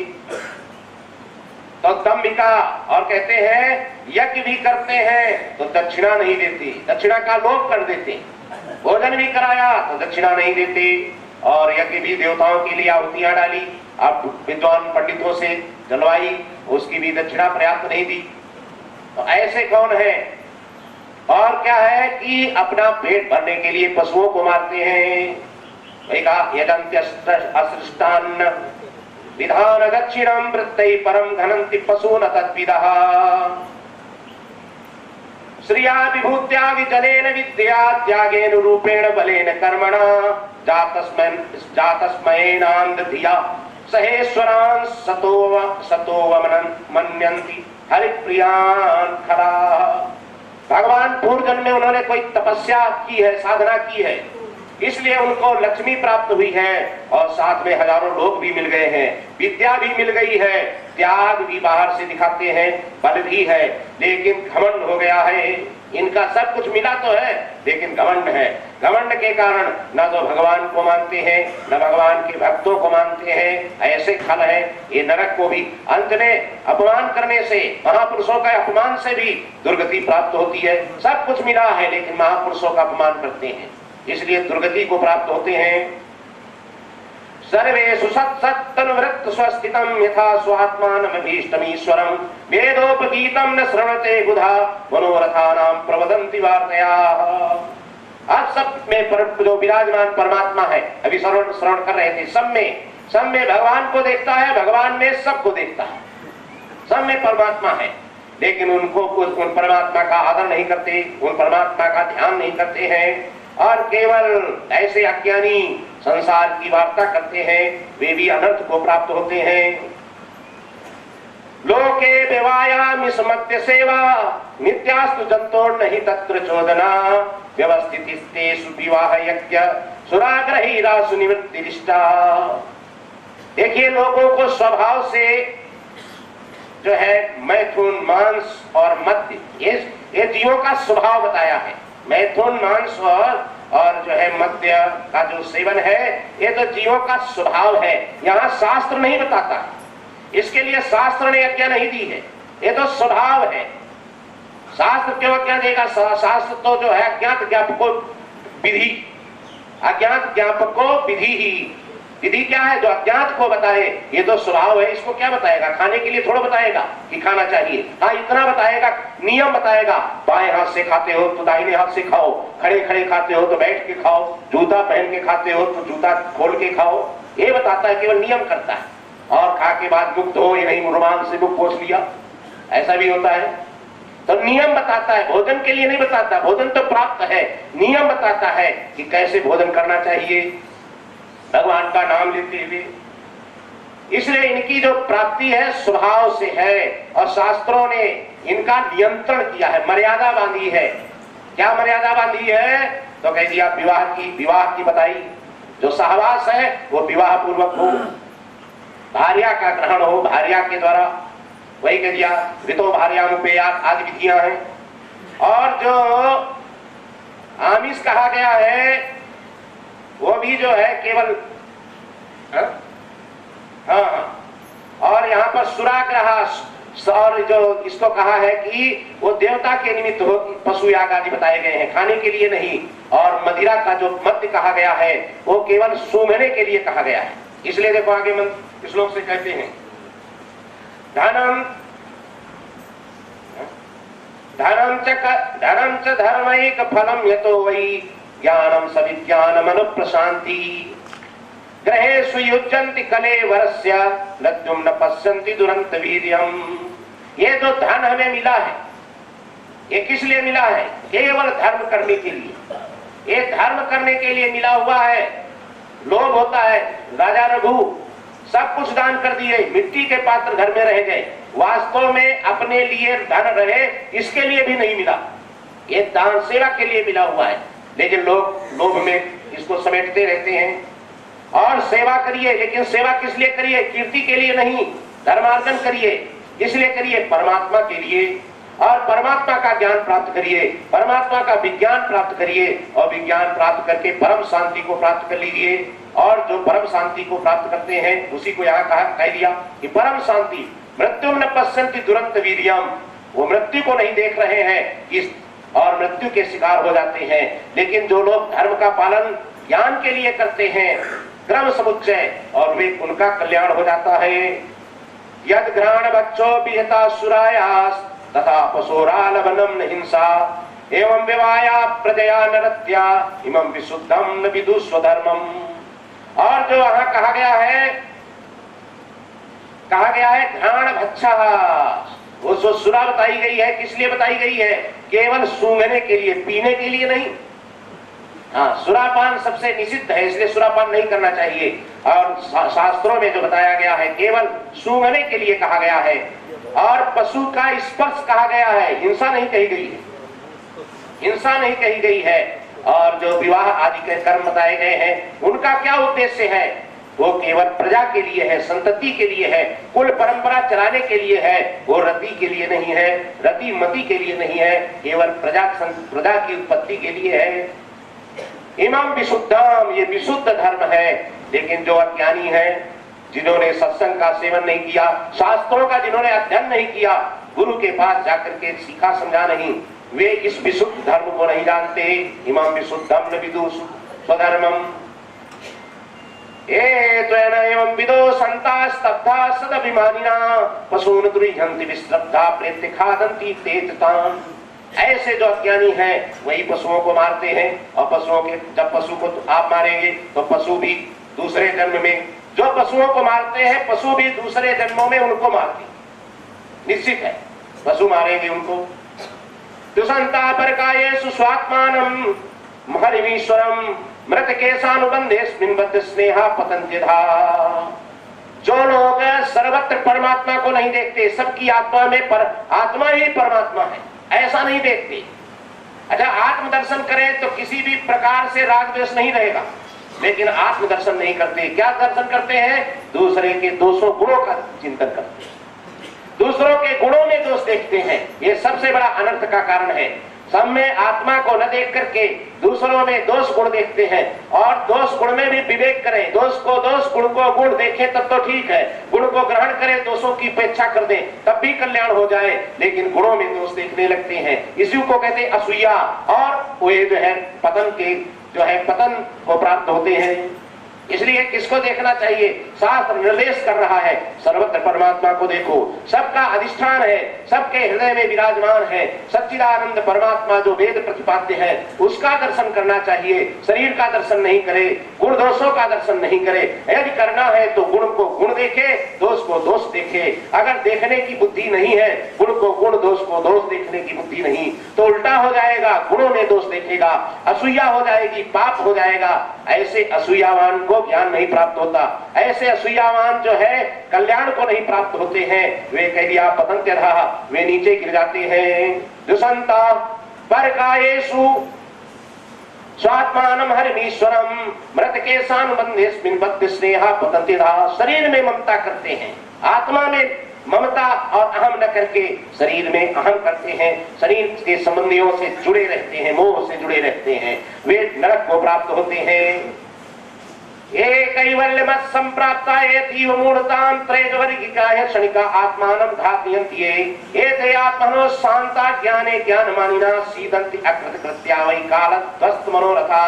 तो दंभिका, और कहते हैं यज्ञ भी करते हैं तो दक्षिणा नहीं देते, दक्षिणा का लोभ कर देते। भोजन भी कराया तो दक्षिणा नहीं देते और यज्ञ भी देवताओं के लिए आहुतियां डाली, अब विद्वान पंडितों से जलवाई, उसकी भी दक्षिणा पर्याप्त नहीं दी। तो ऐसे कौन है? और क्या है कि अपना पेट भरने के लिए पशुओं को मारते हैं। असृष्टान्न विधान दक्षिणं वृत्तै परम घनन्ति पशून् तद्विदः। श्रिया विभूत्या विजलेन विद्या त्यागेन रूपेण बलेन कर्मणा जातस्मयेनान्ध धिया सहेश्वरान् सतो मन्यन्ति हरिप्रियान् खरा। भगवान पूर्व जन्म में उन्होंने कोई तपस्या की है, साधना की है, इसलिए उनको लक्ष्मी प्राप्त हुई है और साथ में हजारों लोग भी मिल गए हैं, विद्या भी मिल गई है, त्याग भी बाहर से दिखाते हैं, बल भी है, लेकिन घमंड हो गया है। इनका सब कुछ मिला तो है लेकिन घमंड है। घमंड के कारण न तो भगवान को मानते हैं न भगवान के भक्तों को मानते हैं। ऐसे खल है ये नरक को भी अंत में अपमान करने से, महापुरुषों का अपमान से भी दुर्गति प्राप्त होती है। सब कुछ मिला है लेकिन महापुरुषों का अपमान करते हैं, इसलिए दुर्गति को प्राप्त होते हैं। सर्वेषु सत्सत्तनुवृत्त स्वस्थितं यथा स्वात्मानमभीष्टमीश्वरं वेदोपगीतं न श्रवणते बुधा मनोरथानां प्रवदन्ति वार्तयाः। अब सब में जो विराजमान परमात्मा है, अभी श्रवण कर रहे थे, सब में भगवान को देखता है, भगवान में सबको देखता है, सब में परमात्मा है, लेकिन उन परमात्मा का आदर नहीं करते, उन परमात्मा का ध्यान नहीं करते हैं और केवल ऐसे अज्ञानी संसार की वार्ता करते हैं, वे भी अनर्थ को प्राप्त होते हैं। लोके विवायामि समत्य सेवा नित्यास्तु जंतोर नहीं तत्र चोदना व्यवस्थितिस्तेषु विवाह यज्ञ सुराग्रहीरासु निवृत्तिरिष्टा। देखिए, लोगों को स्वभाव से जो है मैथुन, मांस और मद्य, ये जीवों का स्वभाव बताया है। मैथुन, मांस और जो है मद्य का जो सेवन है, ये तो जीवों का स्वभाव है, यहाँ शास्त्र नहीं बताता। इसके लिए शास्त्र ने आज्ञा नहीं दी है, ये तो स्वभाव है। शास्त्र क्यों आज्ञा देगा? शास्त्र तो जो है अज्ञात ज्ञापको विधि, अज्ञात ज्ञापको विधि ही। विधि क्या है? जो अज्ञात को बताए। ये तो स्वभाव है, इसको क्या बताएगा? खाने के लिए थोड़ा बताएगा कि खाना चाहिए, हाँ इतना बताएगा, नियम बताएगा। बाएं हाथ से खाते हो तो दाहिने हाथ से खाओ, खड़े खड़े खाते हो तो बैठ के खाओ, जूता पहन के खाते हो तो जूता खोल के खाओ, ये बताता है, केवल नियम करता है। और खा के बाद मुक्त हो, ये नहीं रुमाल से मुख पोंछ लिया, ऐसा भी होता है। तो नियम बताता है, भोजन के लिए नहीं बताता। भोजन तो प्राप्त है, नियम बताता है कि कैसे भोजन करना चाहिए भगवान का नाम लेते हुए। इसलिए इनकी जो प्राप्ति है स्वभाव से है और शास्त्रों ने इनका नियंत्रण किया है, मर्यादा बांधी है। क्या मर्यादा बांधी है? तो कह दिया विवाह की बताई। जो सहवास है वो विवाह पूर्वक हो, भार्या का ग्रहण हो भार्या के द्वारा, वही कह दिया। ऋतो भार्यामुपेयात् आदि विधियां हैं। और जो आमिष कहा गया है वो भी जो है केवल हाँ। और यहाँ पर सुराग्रह, और जो इसको कहा है कि वो देवता के निमित्त हो, पशु याग आदि बताए गए हैं, खाने के लिए नहीं। और मदिरा का जो मद्य कहा गया है वो केवल सूंघने के लिए कहा गया है। इसलिए देखो आगे श्लोक से कहते हैं, धनम च धर्मैक फलम यतो वै ज्ञानम सविज्ञानम अनुप्रशांति ग्रहेषु युज्यन्ति कलेवरस्य लज्जुम न पश्यन्ति दुरंत वीर्यम। ये जो धन हमें मिला है ये किस लिए मिला है? केवल धर्म करने के लिए। ये धर्म करने के लिए मिला हुआ है। लोभ होता है। राजा रघु सब कुछ दान कर दिए, मिट्टी के पात्र घर में रह गए, वास्तव में अपने लिए धन रहे इसके लिए भी नहीं मिला, ये दान सेवा के लिए मिला हुआ है। लेकिन लोग लोभ में इसको समेटते रहते हैं। और सेवा करिए, लेकिन सेवा किस लिए करिए? कीर्ति के लिए नहीं, धर्मार्जन करिए। इसलिए करिए परमात्मा के लिए, और परमात्मा का ज्ञान प्राप्त करिए, परमात्मा का विज्ञान प्राप्त करिए, और विज्ञान प्राप्त करके परम शांति को प्राप्त कर लीजिए। और जो परम शांति को प्राप्त करते हैं उसी को यहाँ कह दिया कि परम शांति मृत्यु न पश्यन्ति दुरंत वीर्यम। वो मृत्यु को नहीं देख रहे हैं और मृत्यु के शिकार हो जाते हैं। लेकिन जो लोग धर्म का पालन ज्ञान के लिए करते हैं, क्रम समुच्चय, और वे उनका कल्याण हो जाता है। यद घ्राण बच्चों विहता सुरायास तथा पशोरालवनम न हिंसा एवं विवाया प्रजया नरत्या इमं विशुद्धम न विदुस्वधर्मम। और जो वहां कहा गया है घ्राण भच्छा, वो जो सुरा बताई गई है किस लिए बताई गई है? केवल सूंघने के लिए, पीने के लिए नहीं। हाँ, सुरापान सबसे निषिद्ध है, इसलिए सुरापान नहीं करना चाहिए। और शास्त्रों में जो बताया गया है केवल सूंघने के लिए कहा गया है। और पशु का स्पर्श कहा गया है, हिंसा नहीं कही गई है, हिंसा नहीं कही गई है। और जो विवाह आदि के कर्म बताए गए हैं उनका क्या उद्देश्य है? वो केवल प्रजा के लिए है, संतति के लिए है, कुल परंपरा चलाने के लिए है। वो रति के लिए नहीं है, रति मति के लिए नहीं है, केवल प्रजा की उत्पत्ति के लिए है। इमाम विशुद्धम, ये विशुद्ध धर्म है। लेकिन जो अज्ञानी है, जिन्होंने सत्संग का सेवन नहीं किया, शास्त्रों का जिन्होंने अध्ययन नहीं किया, गुरु के पास जाकर के सीखा समझा नहीं, वे इस विशुद्ध धर्म को नहीं जानते। इमाम विशुद्धम न विदु स्वधर्मम एवं विदो संता स्तब्धा सदभिमानिना पशून दुर्हन्ति विश्रब्धा प्रेत्य खादन्ति तेजतान। ऐसे जो अज्ञानी हैं वही पशुओं को मारते हैं। और पशुओं के, जब पशु को आप मारेंगे तो पशु भी दूसरे जन्म में, जो पशुओं को मारते हैं पशु भी दूसरे जन्मों में उनको मारते, निश्चित है, पशु मारेंगे उनको। दुसंता परकायेषु स्वात्मानम महरिमीश्वरम मृत केशानुबंधेस्मिन् बद्ध स्नेहा पतन्त्यधा। जो लोग सर्वत्र परमात्मा को नहीं देखते, सबकी आत्मा में आत्मा ही परमात्मा है, ऐसा नहीं देखते। अच्छा, आत्मदर्शन करें तो किसी भी प्रकार से राग द्वेष नहीं रहेगा, लेकिन आत्मदर्शन नहीं करते। क्या दर्शन करते हैं? दूसरे के दोषों गुणों का चिंतन करते हैं, दूसरों के गुणों में दोष देखते हैं। ये सबसे बड़ा अनर्थ का कारण है। सब में आत्मा को न देख करके दूसरों में दोष गुण देखते हैं, और दोष गुण में भी विवेक करें। दोष को दोष, गुण को गुण देखें तब तो ठीक है, गुण को ग्रहण करें, दोषों की उपेक्षा कर दें तब भी कल्याण हो जाए। लेकिन गुणों में दोष देखने लगते हैं, इसी को कहते हैं असूया। और वे जो है पतन को प्राप्त होते हैं। इसलिए किसको देखना चाहिए? शास्त्र निर्देश कर रहा है सर्वत्र परमात्मा को देखो, सबका अधिष्ठान है, सबके हृदय में विराजमान है सच्चिदानंद परमात्मा जो वेद प्रतिपाद्य है, उसका दर्शन करना चाहिए। शरीर का दर्शन नहीं करे, गुण दोषों का दर्शन नहीं करे। यदि करना है तो गुण को गुण देखे, दोष को दोष देखे। अगर देखने की बुद्धि नहीं है, गुण को गुण, दोष को दोष देखने की बुद्धि नहीं, तो उल्टा हो जाएगा, गुणों में दोष देखेगा, असूया हो जाएगी, पाप हो जाएगा। ऐसे असूयावान को ज्ञान नहीं प्राप्त होता। ऐसे असूयावान जो है कल्याण को नहीं प्राप्त होते हैं। वे कह दिया पतंत्य रहा, वे नीचे गिर जाते हैं। दुसंता परकायेषु स्वात्मानम हरिमीश्वरम मृत केशानुबंधेस्मिन् बद्ध स्नेहा पतन्त्यधा। शरीर में ममता करते हैं, आत्मा में ममता और अहम न करके शरीर में अहम करते हैं, शरीर के संबंधियों से जुड़े रहते हैं, मोह से जुड़े रहते हैं, वे नरक को प्राप्त होते हैं। ये कैवल्य मत संप्राप्ता ये तीव मूढ़तां त्रैजवर्गिकाय क्षणिका आत्मानं धातयन्ति ये ते आत्मनो शांता ज्ञाने ज्ञानमानिना सीदन्ति अकृतकृत्या वै कालध्वस्त मनोरथा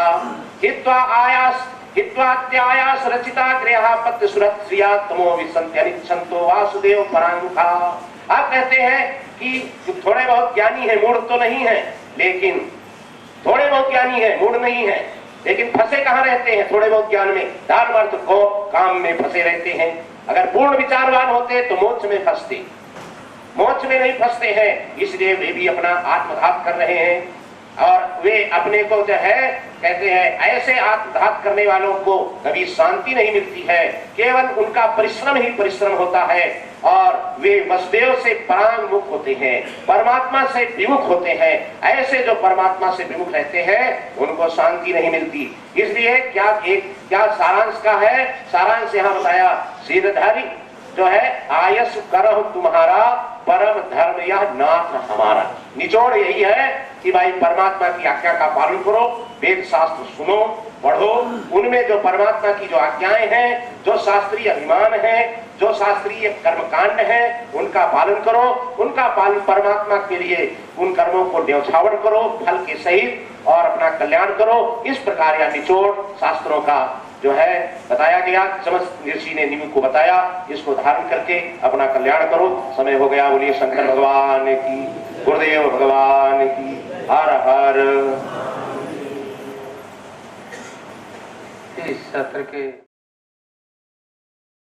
हित्वात्यायास रचिता गृहापत्य सुरत श्रियात्मो विसन्ति अनिच्छन्तो वासुदेव परांमुखा। आप कहते हैं कि थोड़े बहुत ज्ञानी है, मूढ़ तो नहीं है, लेकिन थोड़े बहुत ज्ञानी है, मूढ़ नहीं है, लेकिन फंसे कहाँ रहते हैं? थोड़े बहुत ज्ञान में, धर्म अर्थ को काम में फंसे रहते हैं। अगर पूर्ण विचारवान होते तो मोक्ष में फंसते, मोक्ष में नहीं फंसते हैं, इसलिए वे भी अपना आत्मघात कर रहे हैं। और वे अपने को जो है कहते हैं, ऐसे आत्मघात करने वालों को कभी शांति नहीं मिलती है, केवल उनका परिश्रम ही परिश्रम होता है और वे वसुदेव से परांगमुख होते हैं, परमात्मा से विमुख होते हैं। ऐसे जो परमात्मा से विमुख रहते हैं उनको शांति नहीं मिलती। इसलिए क्या सारांश का है? सारांश यहाँ बताया, सिरधारी जो है आयस करह तुम्हारा परम धर्म यह नाथ हमारा। निचोड़ यही है कि भाई परमात्मा की आज्ञा का पालन करो, वेद शास्त्र सुनो, पढ़ो, उनमें जो परमात्मा की जो आज्ञाएं हैं, जो शास्त्रीय अभिमान है, जो शास्त्रीय कर्मकांड है, उनका पालन करो, उनका पालन परमात्मा के लिए उन कर्मों को न्यौछावर करो फल के सहित और अपना कल्याण करो। इस प्रकार यह निचोड़ शास्त्रों का जो है बताया गया। समस्त ऋषि ने नियम को बताया, इसको धारण करके अपना कल्याण करो। समय हो गया, बोलिए शंकर भगवान की, गुरुदेव भगवान की, हर हर।
इस सत्र के